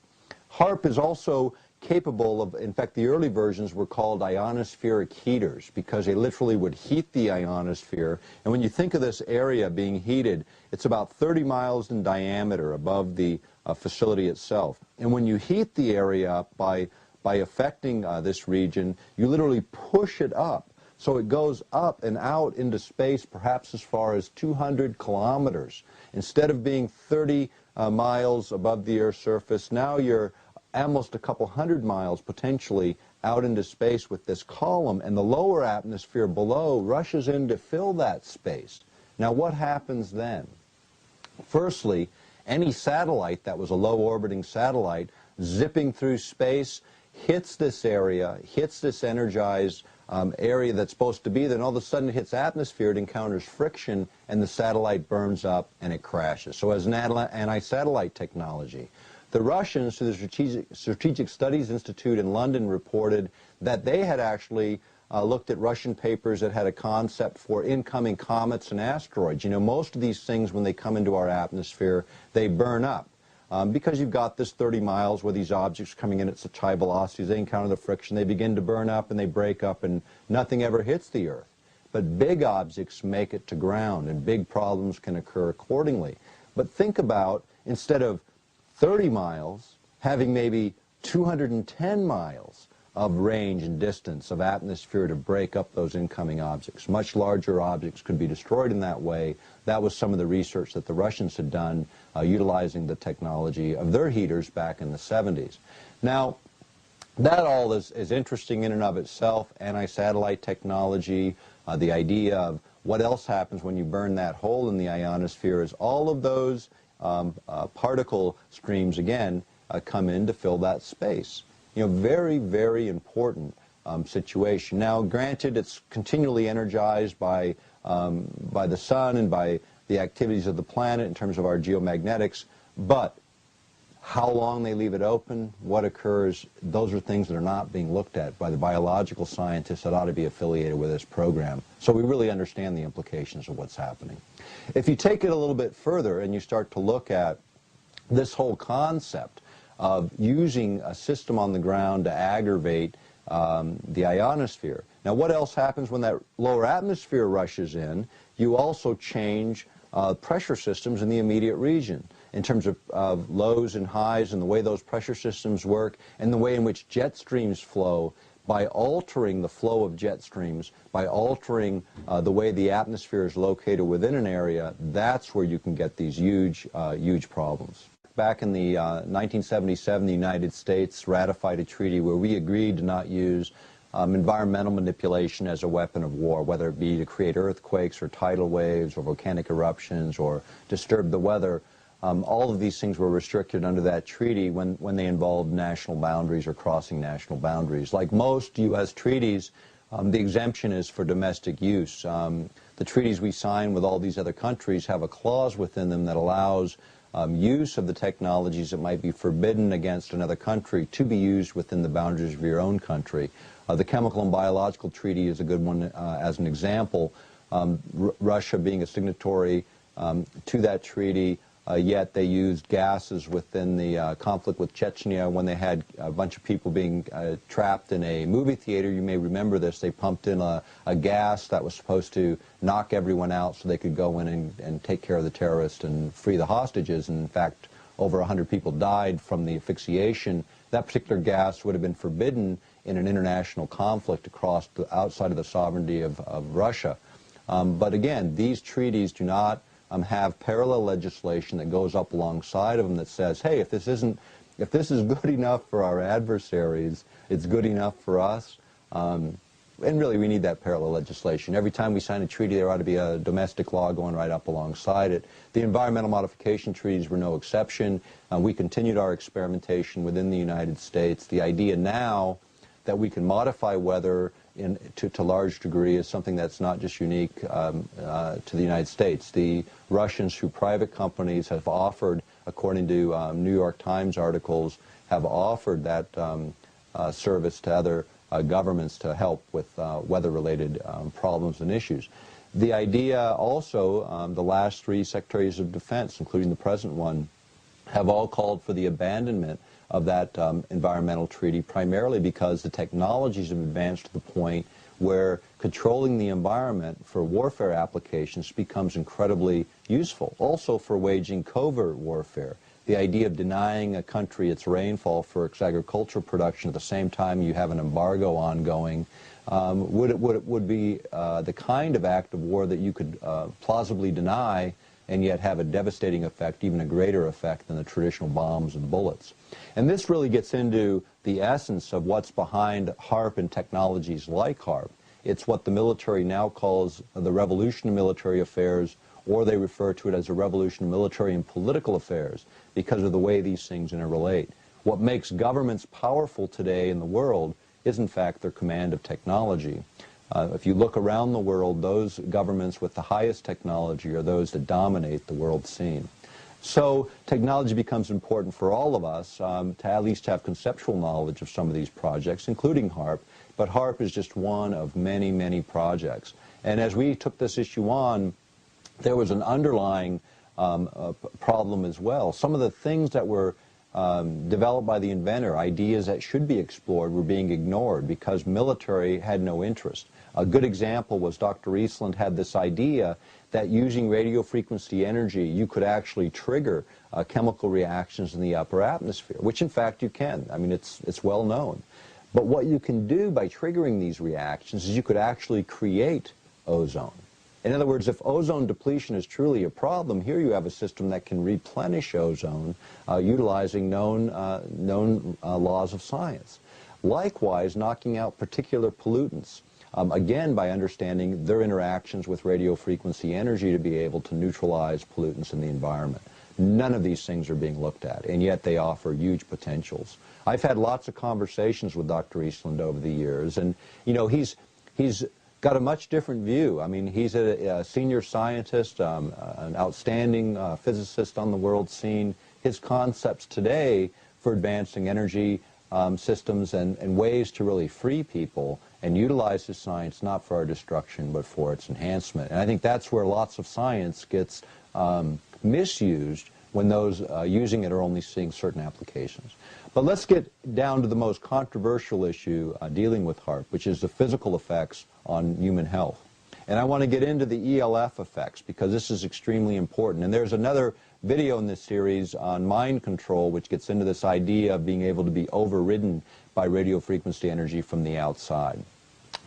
HAARP is also capable of, in fact, the early versions were called ionospheric heaters because they literally would heat the ionosphere. And when you think of this area being heated, it's about 30 miles in diameter above the facility itself. And when you heat the area up by affecting this region, you literally push it up. So it goes up and out into space, perhaps as far as 200 kilometers. Instead of being 30 miles above the Earth's surface, now you're almost a couple hundred miles potentially out into space with this column, and the lower atmosphere below rushes in to fill that space. Now, what happens then? Firstly, any satellite that was a low-orbiting satellite zipping through space hits this area, hits this energized area that's supposed to be there, and all of a sudden it hits atmosphere, it encounters friction, and the satellite burns up and it crashes. So as an anti-satellite technology, the Russians, through the Strategic Studies Institute in London, reported that they had actually looked at Russian papers that had a concept for incoming comets and asteroids. You know, most of these things, when they come into our atmosphere, they burn up. Because you've got this 30 miles where these objects coming in at such high velocities, they encounter the friction, they begin to burn up and they break up and nothing ever hits the Earth. But big objects make it to ground and big problems can occur accordingly. But think about, instead of 30 miles, having maybe 210 miles of range and distance of atmosphere to break up those incoming objects. Much larger objects could be destroyed in that way. That was some of the research that the Russians had done utilizing the technology of their heaters back in the 70s. Now, That all is interesting in and of itself. Anti-satellite technology, the idea of what else happens when you burn that hole in the ionosphere, is all of those particle streams, again, come in to fill that space. You know, very, very important situation. Now, granted, it's continually energized by the sun and by the activities of the planet in terms of our geomagnetics, but how long they leave it open, what occurs, those are things that are not being looked at by the biological scientists that ought to be affiliated with this program. So we really understand the implications of what's happening. If you take it a little bit further and you start to look at this whole concept of using a system on the ground to aggravate the ionosphere. Now, what else happens when that lower atmosphere rushes in? You also change pressure systems in the immediate region in terms of lows and highs and the way those pressure systems work and the way in which jet streams flow. By altering the flow of jet streams, by altering the way the atmosphere is located within an area, that's where you can get these huge, huge problems. Back in the 1977, the United States ratified a treaty where we agreed to not use environmental manipulation as a weapon of war, whether it be to create earthquakes or tidal waves or volcanic eruptions or disturb the weather. All of these things were restricted under that treaty when they involved national boundaries or crossing national boundaries. Like most U.S. treaties, the exemption is for domestic use. The treaties we sign with all these other countries have a clause within them that allows use of the technologies that might be forbidden against another country to be used within the boundaries of your own country. The Chemical and Biological Treaty is a good one as an example. Russia being a signatory to that treaty, yet they used gases within the conflict with Chechnya when they had a bunch of people being trapped in a movie theater. You may remember this. They pumped in a gas that was supposed to knock everyone out so they could go in and take care of the terrorists and free the hostages. And in fact, over 100 people died from the asphyxiation. That particular gas would have been forbidden in an international conflict across outside of the sovereignty of Russia. But again, these treaties do not have parallel legislation that goes up alongside of them that says, hey, if this is good enough for our adversaries, it's good enough for us. And really, we need that parallel legislation. Every time we sign a treaty, there ought to be a domestic law going right up alongside it. The environmental modification treaties were no exception. We continued our experimentation within the United States. The idea now that we can modify weather to large degree is something that's not just unique to the United States. The Russians, through private companies, have offered, according to New York Times articles, have offered that service to other governments to help with weather-related problems and issues. The idea also, the last three Secretaries of Defense, including the present one, have all called for the abandonment of that environmental treaty, primarily because the technologies have advanced to the point where controlling the environment for warfare applications becomes incredibly useful. Also for waging covert warfare. The idea of denying a country its rainfall for its agricultural production at the same time you have an embargo ongoing would be the kind of act of war that you could plausibly deny and yet have a devastating effect, even a greater effect than the traditional bombs and bullets. And this really gets into the essence of what's behind HAARP and technologies like HAARP. It's what the military now calls the revolution in military affairs, or they refer to it as a revolution in military and political affairs because of the way these things interrelate. What makes governments powerful today in the world is, in fact, their command of technology. If you look around the world, those governments with the highest technology are those that dominate the world scene. So technology becomes important for all of us to at least have conceptual knowledge of some of these projects, including HAARP. But HAARP is just one of many, many projects. And as we took this issue on, there was an underlying problem as well. Some of the things that were developed by the inventor, ideas that should be explored, were being ignored because military had no interest. A good example was Dr. Eastland had this idea that using radio frequency energy, you could actually trigger chemical reactions in the upper atmosphere, which in fact you can. I mean, it's well known. But what you can do by triggering these reactions is you could actually create ozone. In other words, if ozone depletion is truly a problem, here you have a system that can replenish ozone utilizing known laws of science. Likewise, knocking out particular pollutants, again by understanding their interactions with radio frequency energy to be able to neutralize pollutants in the environment. None of these things are being looked at, and yet they offer huge potentials. I've had lots of conversations with Dr. Eastland over the years, and you know, he's got a much different view. I mean, he's a senior scientist, an outstanding physicist on the world scene. His concepts today for advancing energy systems and ways to really free people and utilize his science not for our destruction but for its enhancement. And I think that's where lots of science gets misused when those using it are only seeing certain applications. But let's get down to the most controversial issue dealing with HAARP, which is the physical effects on human health. And I want to get into the ELF effects because this is extremely important. And there's another video in this series on mind control which gets into this idea of being able to be overridden by radio frequency energy from the outside.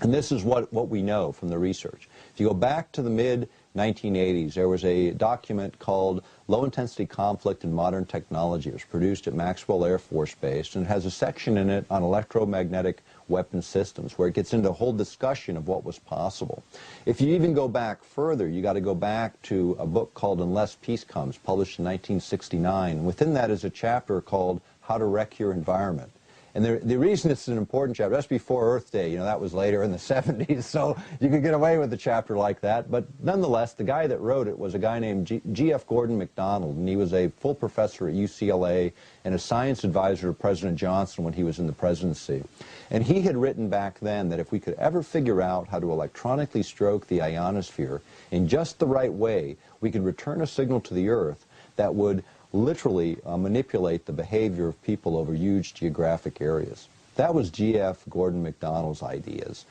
And this is what we know from the research. If you go back to the mid-1980s, there was a document called Low Intensity Conflict in Modern Technology. It was produced at Maxwell Air Force Base, and it has a section in it on electromagnetic weapon systems where it gets into a whole discussion of what was possible. If you even go back further, you got to go back to a book called Unless Peace Comes, published in 1969. Within that is a chapter called How to Wreck Your Environment. And the reason it's an important chapter, that's before Earth Day, you know, that was later in the 70s, so you could get away with a chapter like that. But nonetheless, the guy that wrote it was a guy named G.F. Gordon MacDonald, and he was a full professor at UCLA and a science advisor to President Johnson when he was in the presidency. And he had written back then that if we could ever figure out how to electronically stroke the ionosphere in just the right way, we could return a signal to the Earth that would literally manipulate the behavior of people over huge geographic areas. That was G.F. Gordon MacDonald's ideas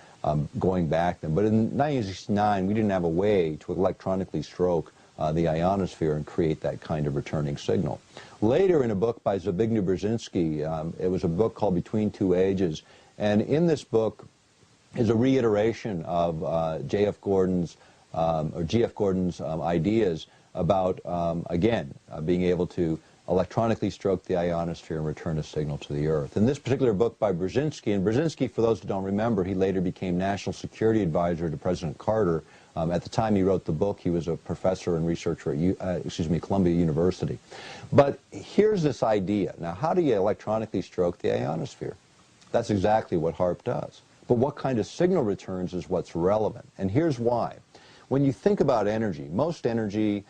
going back then. But in 1969, we didn't have a way to electronically stroke the ionosphere and create that kind of returning signal. Later, in a book by Zbigniew Brzezinski, it was a book called Between Two Ages, and in this book is a reiteration of G.F. Gordon's ideas about, again, being able to electronically stroke the ionosphere and return a signal to the Earth. In this particular book by Brzezinski, and Brzezinski, for those who don't remember, he later became National Security Advisor to President Carter. At the time he wrote the book, he was a professor and researcher at Columbia University. But here's this idea. Now, how do you electronically stroke the ionosphere? That's exactly what HAARP does. But what kind of signal returns is what's relevant. And here's why. When you think about energy, most energy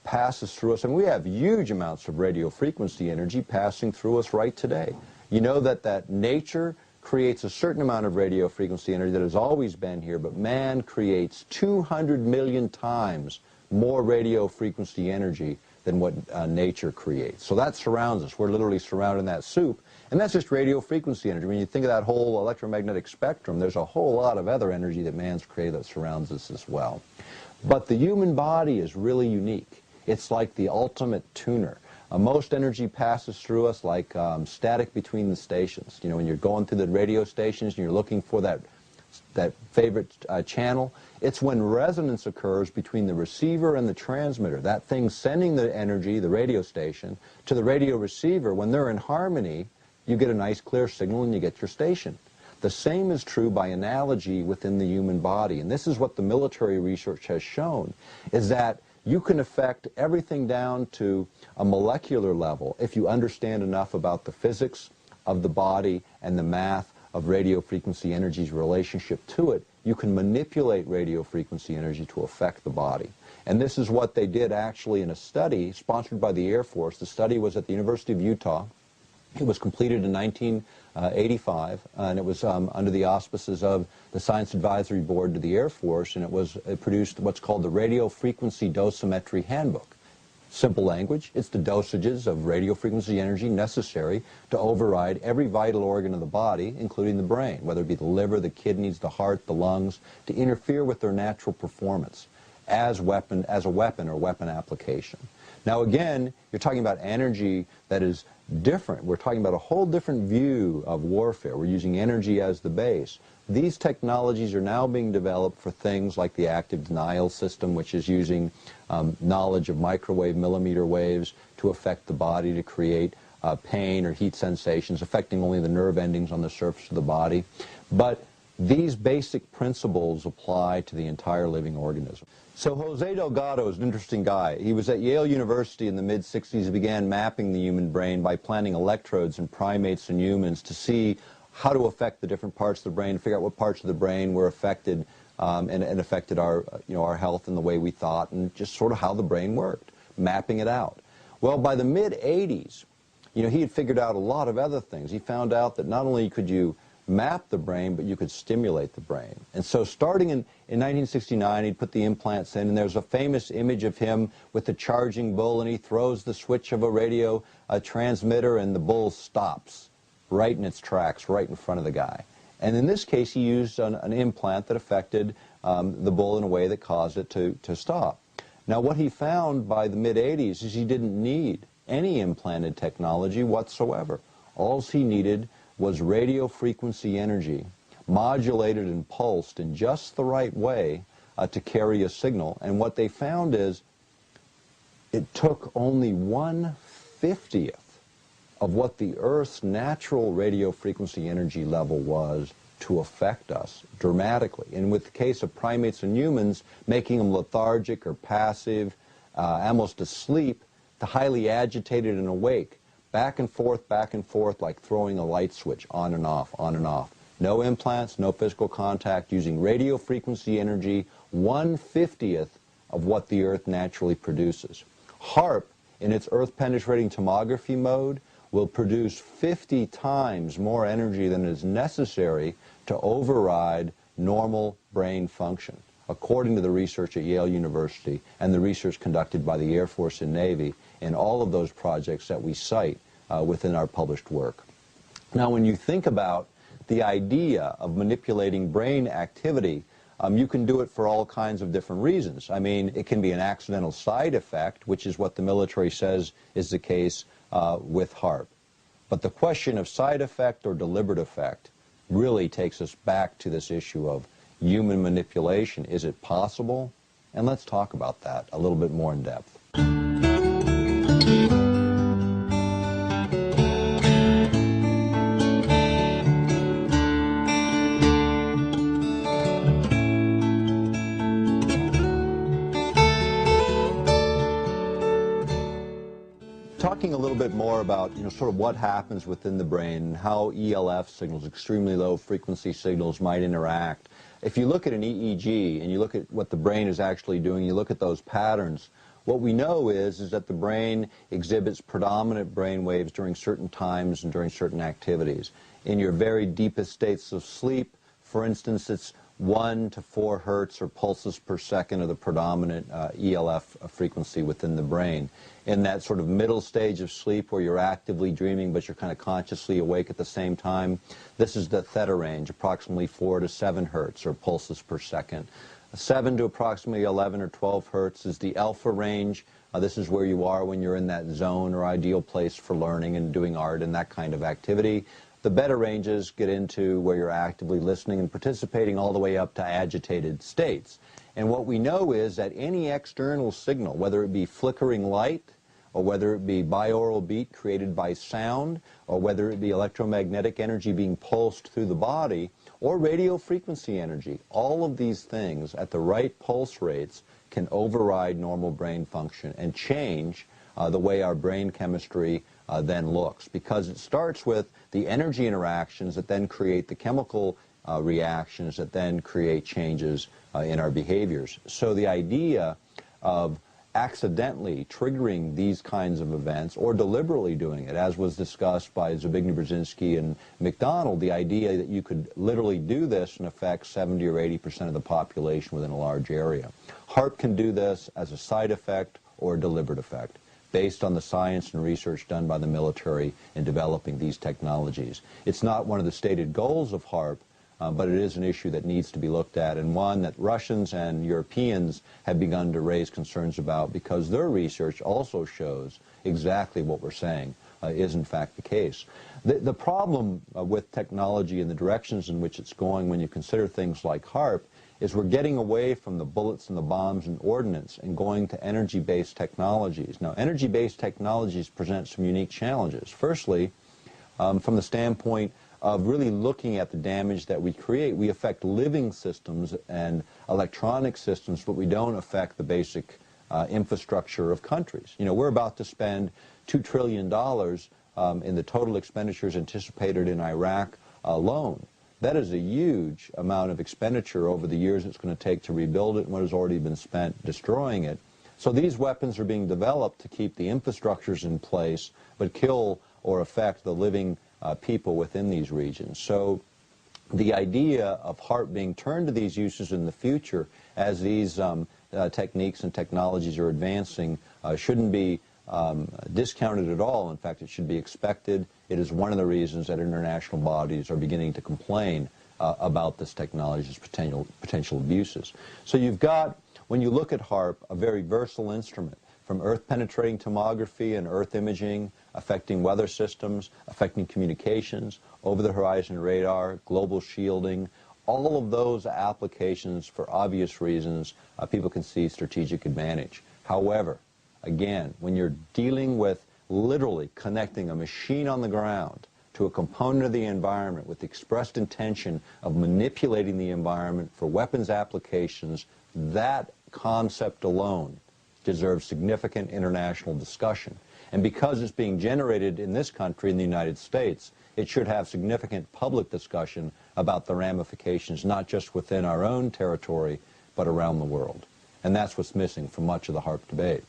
passes through us, and we have huge amounts of radio frequency energy passing through us right today. You know that nature creates a certain amount of radio frequency energy that has always been here, but man creates 200 million times more radio frequency energy than what nature creates. So that surrounds us. We're literally surrounded in that soup, and that's just radio frequency energy. When you think of that whole electromagnetic spectrum, there's a whole lot of other energy that man's created that surrounds us as well. But the human body is really unique. It's like the ultimate tuner. Most energy passes through us like static between the stations. You know, when you're going through the radio stations and you're looking for that favorite channel, it's when resonance occurs between the receiver and the transmitter. That thing sending the energy, the radio station, to the radio receiver. When they're in harmony, you get a nice clear signal and you get your station. The same is true by analogy within the human body, and this is what the military research has shown, is that you can affect everything down to a molecular level if you understand enough about the physics of the body and the math of radio frequency energy's relationship to it. You can manipulate radio frequency energy to affect the body. And this is what they did actually in a study sponsored by the Air Force. The study was at the University of Utah. It was completed in 1985, and it was under the auspices of the Science Advisory Board to the Air Force, and it produced what's called the Radio Frequency Dosimetry Handbook. Simple language, it's the dosages of radio frequency energy necessary to override every vital organ of the body, including the brain, whether it be the liver, the kidneys, the heart, the lungs, to interfere with their natural performance as a weapon or weapon application. Now again, you're talking about energy that is different. We're talking about a whole different view of warfare. We're using energy as the base. These technologies are now being developed for things like the active denial system, which is using knowledge of microwave millimeter waves to affect the body to create pain or heat sensations, affecting only the nerve endings on the surface of the body. But these basic principles apply to the entire living organism. So Jose Delgado is an interesting guy. He was at Yale University in the mid-60s. He began mapping the human brain by planting electrodes in primates and humans to see how to affect the different parts of the brain, figure out what parts of the brain were affected and affected our, our health and the way we thought, and just sort of how the brain worked, mapping it out. Well, by the mid-80s, he had figured out a lot of other things. He found out that not only could you map the brain, but you could stimulate the brain. And so starting in 1969, he'd put the implants in, and there's a famous image of him with the charging bull, and he throws the switch of a radio transmitter, and the bull stops right in its tracks, right in front of the guy. And in this case, he used an implant that affected the bull in a way that caused it to stop. Now, what he found by the mid-80s is he didn't need any implanted technology whatsoever. All he needed was radio frequency energy, modulated and pulsed in just the right way to carry a signal. And what they found is it took only 1/50th of what the Earth's natural radio frequency energy level was to affect us dramatically. And with the case of primates and humans, making them lethargic or passive, almost asleep, to highly agitated and awake, back and forth, like throwing a light switch, on and off, on and off. No implants, no physical contact, using radio frequency energy, 1/50th of what the Earth naturally produces. HAARP, in its Earth-penetrating tomography mode, will produce 50 times more energy than is necessary to override normal brain function, according to the research at Yale University and the research conducted by the Air Force and Navy in all of those projects that we cite within our published work. Now, when you think about the idea of manipulating brain activity, you can do it for all kinds of different reasons. I mean, it can be an accidental side effect, which is what the military says is the case with HAARP. But the question of side effect or deliberate effect really takes us back to this issue of human manipulation. Is it possible? And let's talk about that a little bit more in depth. Talking a little bit more about, sort of what happens within the brain and how ELF signals, extremely low frequency signals, might interact. If you look at an EEG and you look at what the brain is actually doing, you look at those patterns, what we know is that the brain exhibits predominant brain waves during certain times and during certain activities. In your very deepest states of sleep, for instance, it's 1 to 4 hertz or pulses per second of the predominant ELF frequency within the brain. In that sort of middle stage of sleep where you're actively dreaming but you're kind of consciously awake at the same time, this is the theta range, approximately 4 to 7 hertz or pulses per second. 7 to approximately 11 or 12 hertz is the alpha range. This is where you are when you're in that zone or ideal place for learning and doing art and that kind of activity. The beta ranges get into where you're actively listening and participating all the way up to agitated states. And what we know is that any external signal, whether it be flickering light, or whether it be binaural beat created by sound, or whether it be electromagnetic energy being pulsed through the body, or radio frequency energy, all of these things at the right pulse rates can override normal brain function and change the way our brain chemistry then looks, because it starts with the energy interactions that then create the chemical reactions that then create changes in our behaviors. So the idea of accidentally triggering these kinds of events or deliberately doing it, as was discussed by Zbigniew Brzezinski and McDonald, the idea that you could literally do this and affect 70 or 80% of the population within a large area. HAARP can do this as a side effect or a deliberate effect, based on the science and research done by the military in developing these technologies. It's not one of the stated goals of HAARP, but it is an issue that needs to be looked at, and one that Russians and Europeans have begun to raise concerns about, because their research also shows exactly what we're saying is in fact the case. The problem with technology and the directions in which it's going when you consider things like HAARP is we're getting away from the bullets and the bombs and ordnance and going to energy-based technologies. Now, energy-based technologies present some unique challenges. Firstly, from the standpoint of really looking at the damage that we create, we affect living systems and electronic systems, but we don't affect the basic infrastructure of countries. You know, we're about to spend $2 trillion in the total expenditures anticipated in Iraq alone. That is a huge amount of expenditure over the years it's going to take to rebuild it and what has already been spent destroying it. So these weapons are being developed to keep the infrastructures in place, but kill or affect the living people within these regions. So the idea of HAARP being turned to these uses in the future as these techniques and technologies are advancing shouldn't be discounted at all. In fact, it should be expected. It is one of the reasons that international bodies are beginning to complain about this technology's potential abuses. So you've got, when you look at HAARP, a very versatile instrument, from Earth-penetrating tomography and Earth imaging, affecting weather systems, affecting communications, over-the-horizon radar, global shielding. All of those applications, for obvious reasons, people can see strategic advantage. However, again, when you're dealing with literally connecting a machine on the ground to a component of the environment with the expressed intention of manipulating the environment for weapons applications, that concept alone deserves significant international discussion. And because it's being generated in this country, in the United States, it should have significant public discussion about the ramifications, not just within our own territory, but around the world. And that's what's missing from much of the HAARP debate.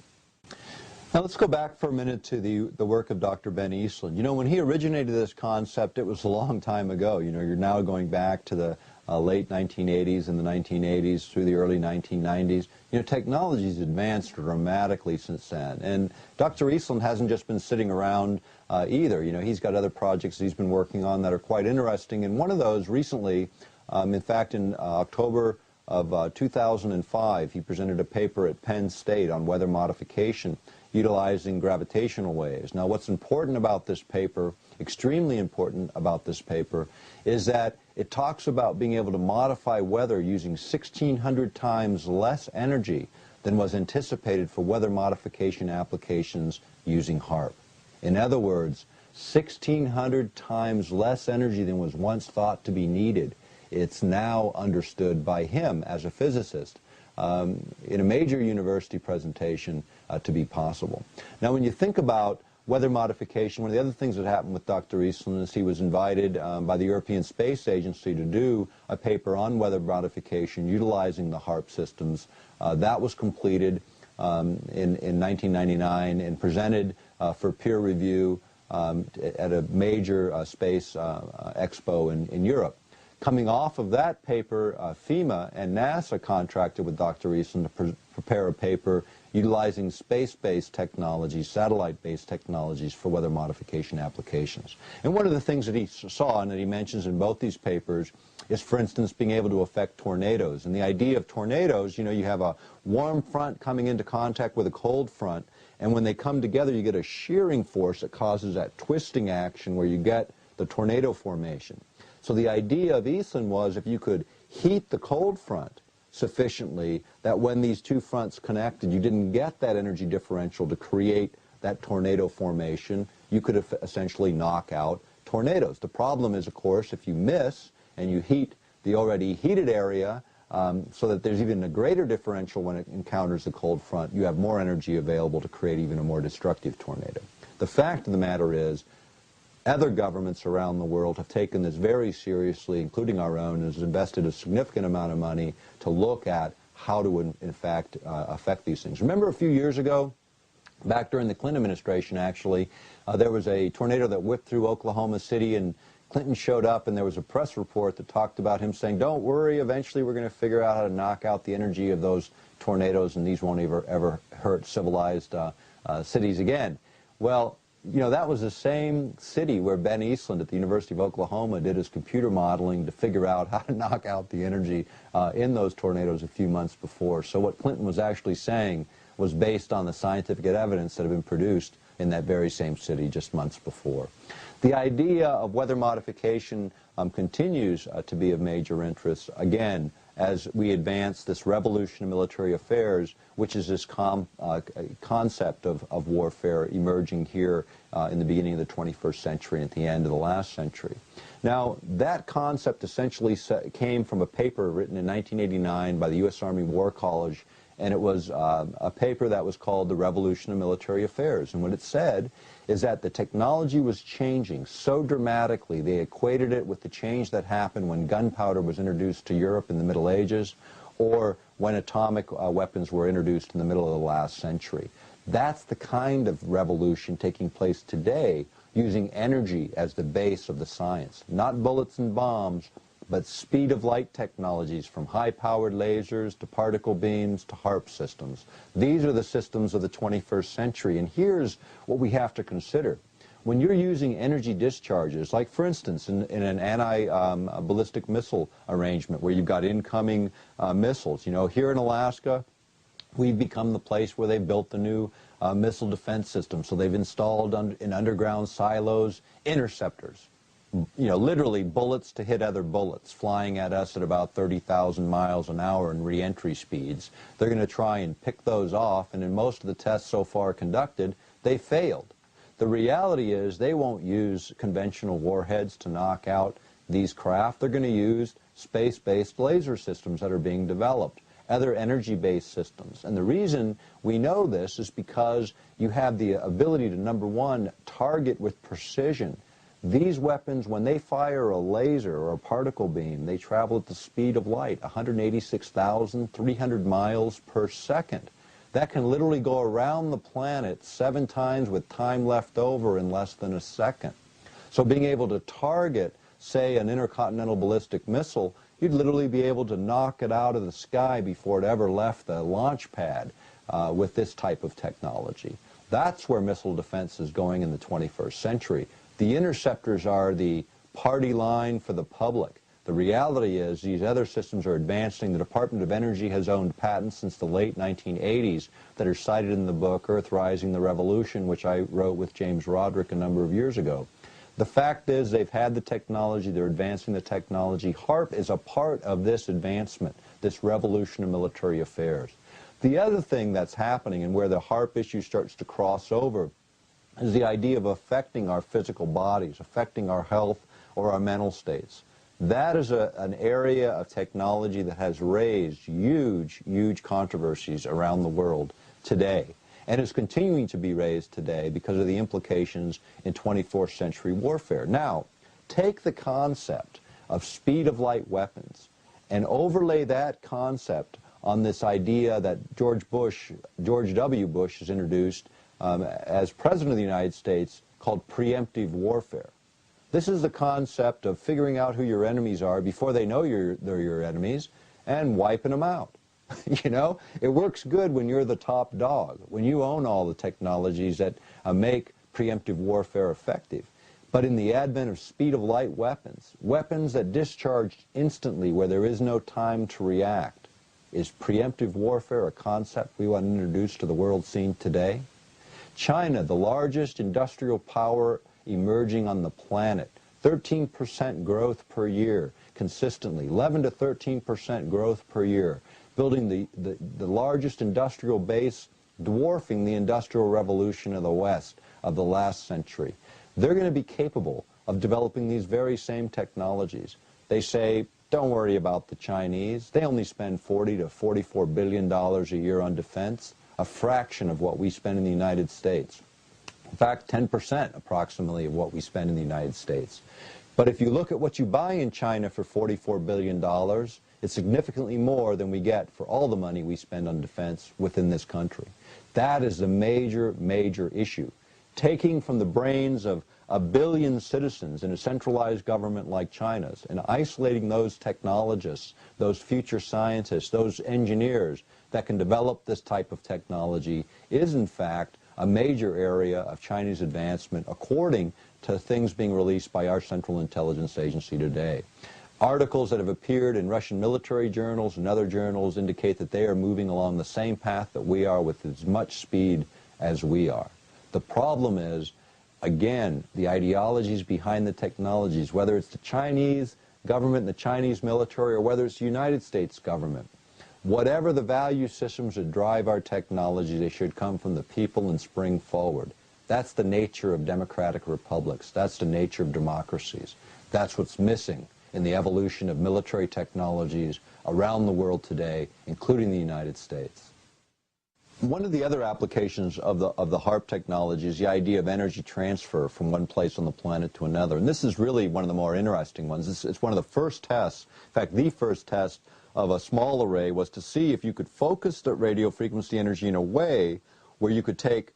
Now let's go back for a minute to the work of Dr. Ben Eastland. You know, when he originated this concept, it was a long time ago. You know, you're now going back to the late 1980s and the 1980s through the early 1990s. You know, technology's advanced dramatically since then. And Dr. Eastland hasn't just been sitting around either. You know, he's got other projects he's been working on that are quite interesting. And one of those recently, in fact, in October of 2005, he presented a paper at Penn State on weather modification utilizing gravitational waves. Now, what's important about this paper, extremely important about this paper, is that it talks about being able to modify weather using 1,600 times less energy than was anticipated for weather modification applications using HAARP. In other words, 1,600 times less energy than was once thought to be needed. It's now understood by him as a physicist in a major university presentation to be possible. Now, when you think about weather modification, one of the other things that happened with Dr. Eastland is he was invited by the European Space Agency to do a paper on weather modification utilizing the HAARP systems. That was completed in 1999 and presented for peer review at a major space expo in Europe. Coming off of that paper, FEMA and NASA contracted with Dr. Eastland to prepare a paper utilizing space-based technologies, satellite-based technologies for weather modification applications. And one of the things that he saw and that he mentions in both these papers is, for instance, being able to affect tornadoes. And the idea of tornadoes, you know, you have a warm front coming into contact with a cold front, and when they come together, you get a shearing force that causes that twisting action where you get the tornado formation. So the idea of Eastland was if you could heat the cold front sufficiently that when these two fronts connected, you didn't get that energy differential to create that tornado formation, you could essentially knock out tornadoes. The problem is, of course, if you miss and you heat the already heated area so that there's even a greater differential when it encounters the cold front, you have more energy available to create even a more destructive tornado. The fact of the matter is, other governments around the world have taken this very seriously, including our own, and has invested a significant amount of money to look at how to, in fact, affect these things. Remember a few years ago, back during the Clinton administration, actually, there was a tornado that whipped through Oklahoma City, and Clinton showed up, and there was a press report that talked about him saying, don't worry, eventually we're going to figure out how to knock out the energy of those tornadoes, and these won't ever hurt civilized cities again. Well, you know, that was the same city where Ben Eastland at the University of Oklahoma did his computer modeling to figure out how to knock out the energy in those tornadoes a few months before. So what Clinton was actually saying was based on the scientific evidence that had been produced in that very same city just months before. The idea of weather modification continues to be of major interest, again, as we advance this revolution in military affairs, which is this concept of warfare emerging here in the beginning of the 21st century and at the end of the last century. Now, that concept essentially came from a paper written in 1989 by the U.S. Army War College, and it was a paper that was called The Revolution of Military Affairs. And what it said is that the technology was changing so dramatically. They equated it with the change that happened when gunpowder was introduced to Europe in the Middle Ages, or when atomic weapons were introduced in the middle of the last century. That's the kind of revolution taking place today, using energy as the base of the science. Not bullets and bombs, but speed of light technologies, from high-powered lasers to particle beams to HAARP systems. These are the systems of the 21st century, and here's what we have to consider. When you're using energy discharges, like for instance in an anti-ballistic missile arrangement where you've got incoming missiles, you know, here in Alaska, we've become the place where they built the new missile defense system. So they've installed in underground silos interceptors. You know, literally bullets to hit other bullets, flying at us at about 30,000 miles an hour in re-entry speeds. They're going to try and pick those off, and in most of the tests so far conducted, they failed. The reality is they won't use conventional warheads to knock out these craft. They're going to use space-based laser systems that are being developed, other energy-based systems. And the reason we know this is because you have the ability to, number one, target with precision. These weapons, when they fire a laser or a particle beam, they travel at the speed of light, 186,300 miles per second. That can literally go around the planet 7 times with time left over in less than a second. So being able to target, say, an intercontinental ballistic missile, you'd literally be able to knock it out of the sky before it ever left the launch pad with this type of technology. That's where missile defense is going in the 21st century. The interceptors are the party line for the public. The reality is these other systems are advancing. The Department of Energy has owned patents since the late 1980s that are cited in the book Earthrising the Revolution, which I wrote with James Roderick a number of years ago. The fact is they've had the technology, they're advancing the technology. HAARP is a part of this advancement, this revolution in military affairs. The other thing that's happening, and where the HAARP issue starts to cross over, is the idea of affecting our physical bodies, affecting our health or our mental states. That is an area of technology that has raised huge, huge controversies around the world today, and is continuing to be raised today because of the implications in 24th century warfare. Now, take the concept of speed of light weapons and overlay that concept on this idea that George W. Bush has introduced as President of the United States, called preemptive warfare. This is the concept of figuring out who your enemies are before they know they're your enemies and wiping them out. You know, it works good when you're the top dog, when you own all the technologies that make preemptive warfare effective. But in the advent of speed of light weapons, weapons that discharge instantly where there is no time to react, is preemptive warfare a concept we want to introduce to the world scene today? China, the largest industrial power emerging on the planet, 13% growth per year consistently, 11 to 13% growth per year, building the largest industrial base, dwarfing the Industrial Revolution of the West of the last century. They're going to be capable of developing these very same technologies. They say, don't worry about the Chinese. They only spend $40 to $44 billion a year on defense, a fraction of what we spend in the United States. In fact, 10% approximately of what we spend in the United States. But if you look at what you buy in China for $44 billion, it's significantly more than we get for all the money we spend on defense within this country. That is the major, major issue. Taking from the brains of 1 billion citizens in a centralized government like China's and isolating those technologists, those future scientists, those engineers that can develop this type of technology is, in fact, a major area of Chinese advancement according to things being released by our Central Intelligence Agency today. Articles that have appeared in Russian military journals and other journals indicate that they are moving along the same path that we are with as much speed as we are. The problem is, again, the ideologies behind the technologies, whether it's the Chinese, government, the Chinese military, or whether it's the United States government. Whatever the value systems that drive our technology, they should come from the people and spring forward. That's the nature of democratic republics. That's the nature of democracies. That's what's missing in the evolution of military technologies around the world today, including the United States. One of the other applications of the HAARP technology is the idea of energy transfer from one place on the planet to another. And this is really one of the more interesting ones. It's one of the first tests, in fact, the first test of a small array was to see if you could focus the radio frequency energy in a way where you could take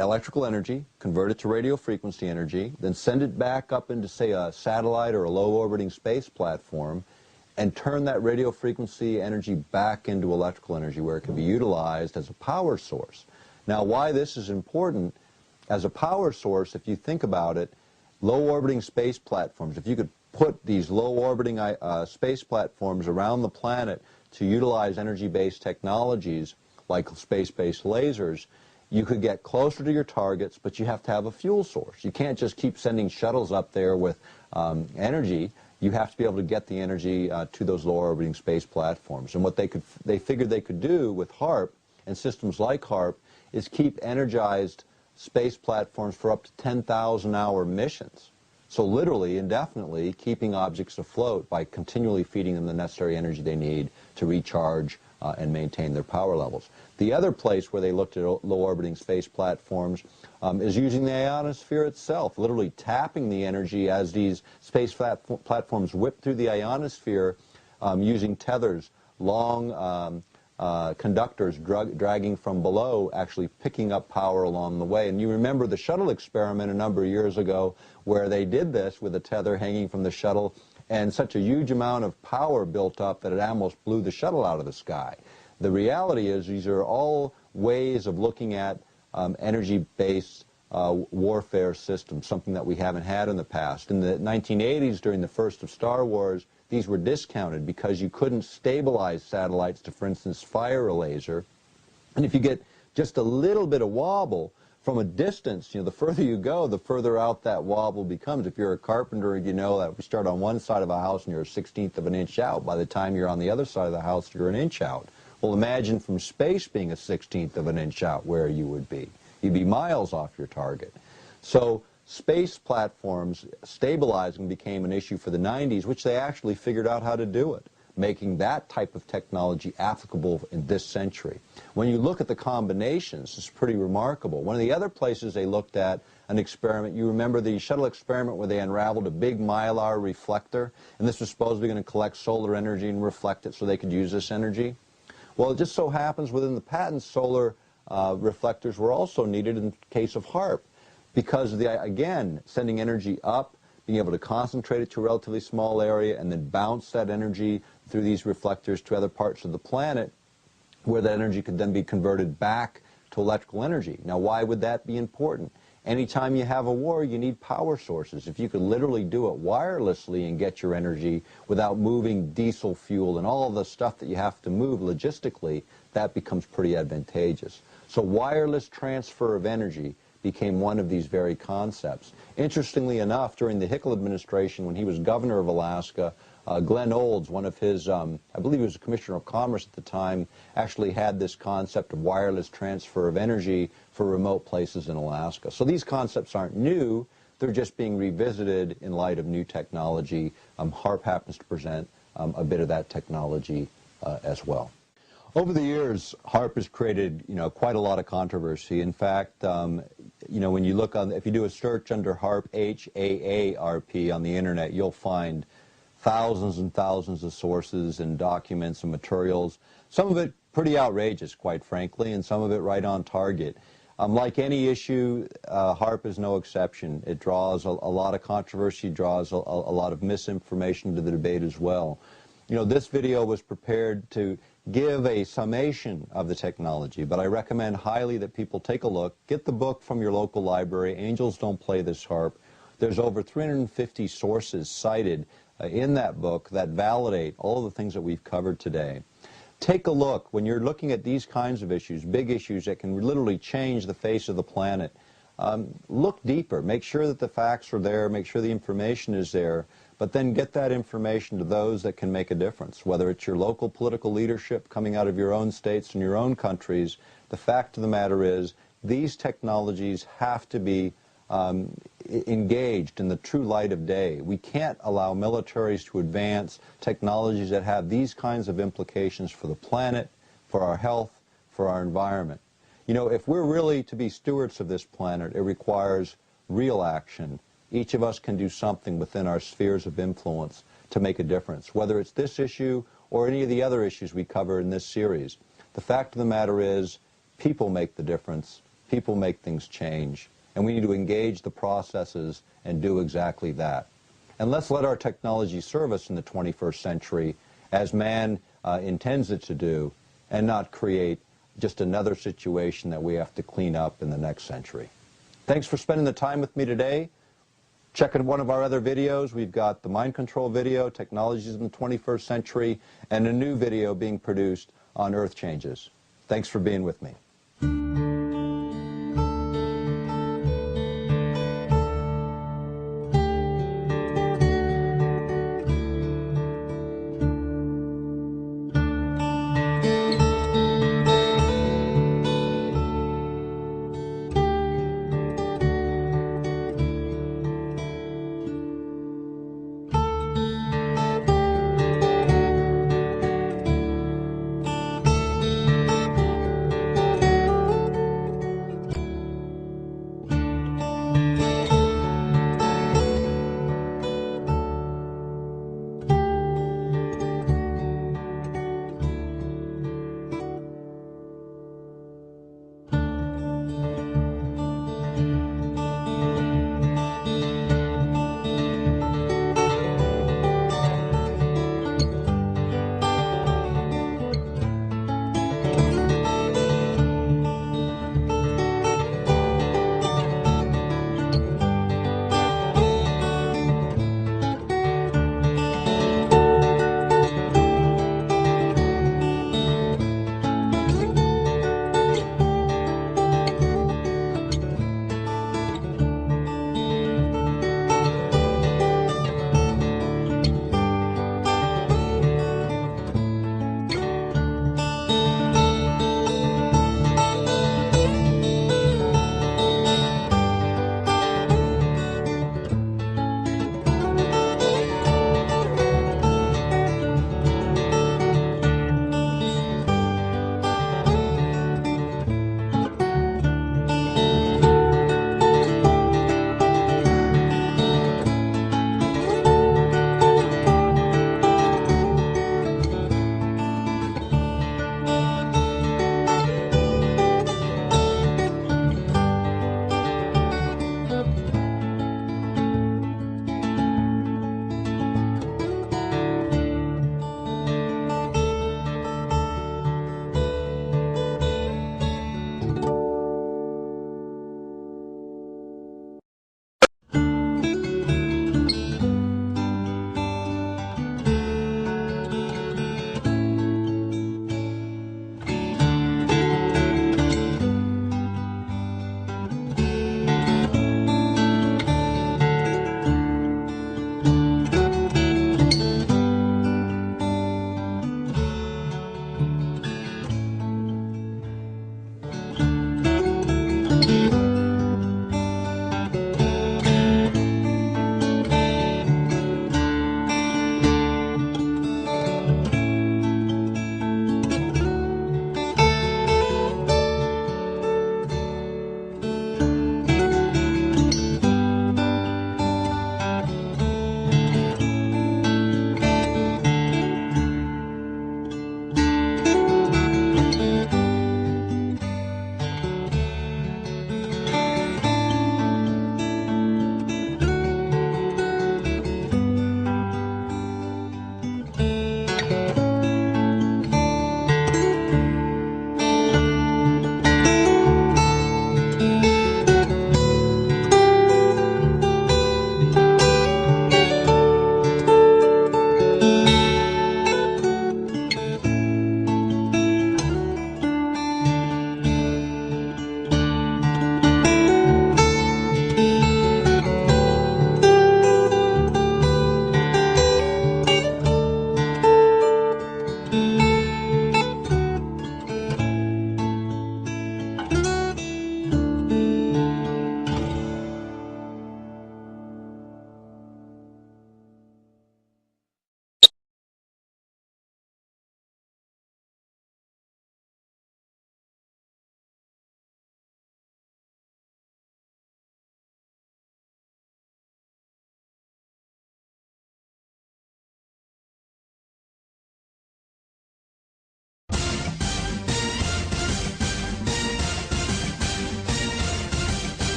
electrical energy, convert it to radio frequency energy, then send it back up into, say, a satellite or a low-orbiting space platform, and turn that radio frequency energy back into electrical energy where it can be utilized as a power source. Now, why this is important, as a power source, if you think about it, low-orbiting space platforms, if you could put these low-orbiting space platforms around the planet to utilize energy-based technologies like space-based lasers, you could get closer to your targets, but you have to have a fuel source. You can't just keep sending shuttles up there with energy. You have to be able to get the energy to those low-orbiting space platforms. And what they figured they could do with HAARP and systems like HAARP is keep energized space platforms for up to 10,000-hour missions. So literally, indefinitely, keeping objects afloat by continually feeding them the necessary energy they need to recharge and maintain their power levels. The other place where they looked at low-orbiting space platforms is using the ionosphere itself, literally tapping the energy as these space platforms whip through the ionosphere using tethers, long conductors dragging from below, actually picking up power along the way. And you remember the shuttle experiment a number of years ago where they did this with a tether hanging from the shuttle, and such a huge amount of power built up that it almost blew the shuttle out of the sky. The reality is these are all ways of looking at energy-based warfare systems, something that we haven't had in the past. In the 1980s, during the first of Star Wars, these were discounted because you couldn't stabilize satellites to, for instance, fire a laser. And if you get just a little bit of wobble from a distance, the further you go, the further out that wobble becomes. If you're a carpenter, you know that we start on one side of a house and you're a 1/16 of an inch out. By the time you're on the other side of the house, you're an inch out. Well, imagine from space being a 1/16 of an inch out where you would be. You'd be miles off your target. So space platforms stabilizing became an issue for the 90s, which they actually figured out how to do it, making that type of technology applicable in this century. When you look at the combinations, it's pretty remarkable. One of the other places they looked at an experiment, you remember the shuttle experiment where they unraveled a big mylar reflector, and this was supposedly going to collect solar energy and reflect it so they could use this energy? Well, it just so happens within the patents, solar reflectors were also needed in the case of HAARP because, again, sending energy up, being able to concentrate it to a relatively small area and then bounce that energy through these reflectors to other parts of the planet where that energy could then be converted back to electrical energy. Now, why would that be important? Anytime you have a war, you need power sources. If you could literally do it wirelessly and get your energy without moving diesel fuel and all of the stuff that you have to move logistically, that becomes pretty advantageous. So wireless transfer of energy became one of these very concepts. Interestingly enough, during the Hickel administration, when he was governor of Alaska, Glenn Olds, one of his, I believe he was a commissioner of commerce at the time, actually had this concept of wireless transfer of energy for remote places in Alaska. So these concepts aren't new, they're just being revisited in light of new technology. HAARP happens to present a bit of that technology as well. Over the years, HAARP has created, quite a lot of controversy. In fact, when you look on, if you do a search under HAARP, H-A-A-R-P on the internet, you'll find thousands and thousands of sources and documents and materials. Some of it pretty outrageous, quite frankly, and some of it right on target. Like any issue, HAARP is no exception. It draws a lot of controversy, draws a lot of misinformation to the debate as well. This video was prepared to give a summation of the technology, but I recommend highly that people take a look. Get the book from your local library. Angels Don't Play This HAARP. There's over 350 sources cited in that book that validate all of the things that we've covered today. Take a look. When you're looking at these kinds of issues, big issues that can literally change the face of the planet, look deeper. Make sure that the facts are there. Make sure the information is there. but then get that information to those that can make a difference, whether it's your local political leadership coming out of your own states and your own countries. The fact of the matter is these technologies have to be engaged in the true light of day. We can't allow militaries to advance technologies that have these kinds of implications for the planet, for our health, for our environment. You know, if we're really to be stewards of this planet, it requires real action. Each of us can do something within our spheres of influence to make a difference, whether it's this issue or any of the other issues we cover in this series. The fact of the matter is, people make the difference, people make things change, and we need to engage the processes and do exactly that. And let's let our technology serve us in the 21st century as man intends it to do, and not create just another situation that we have to clean up in the next century. Thanks for spending the time with me today. Check out one of our other videos. We've got the mind control video, Technologies in the 21st Century, and a new video being produced on Earth changes. Thanks for being with me.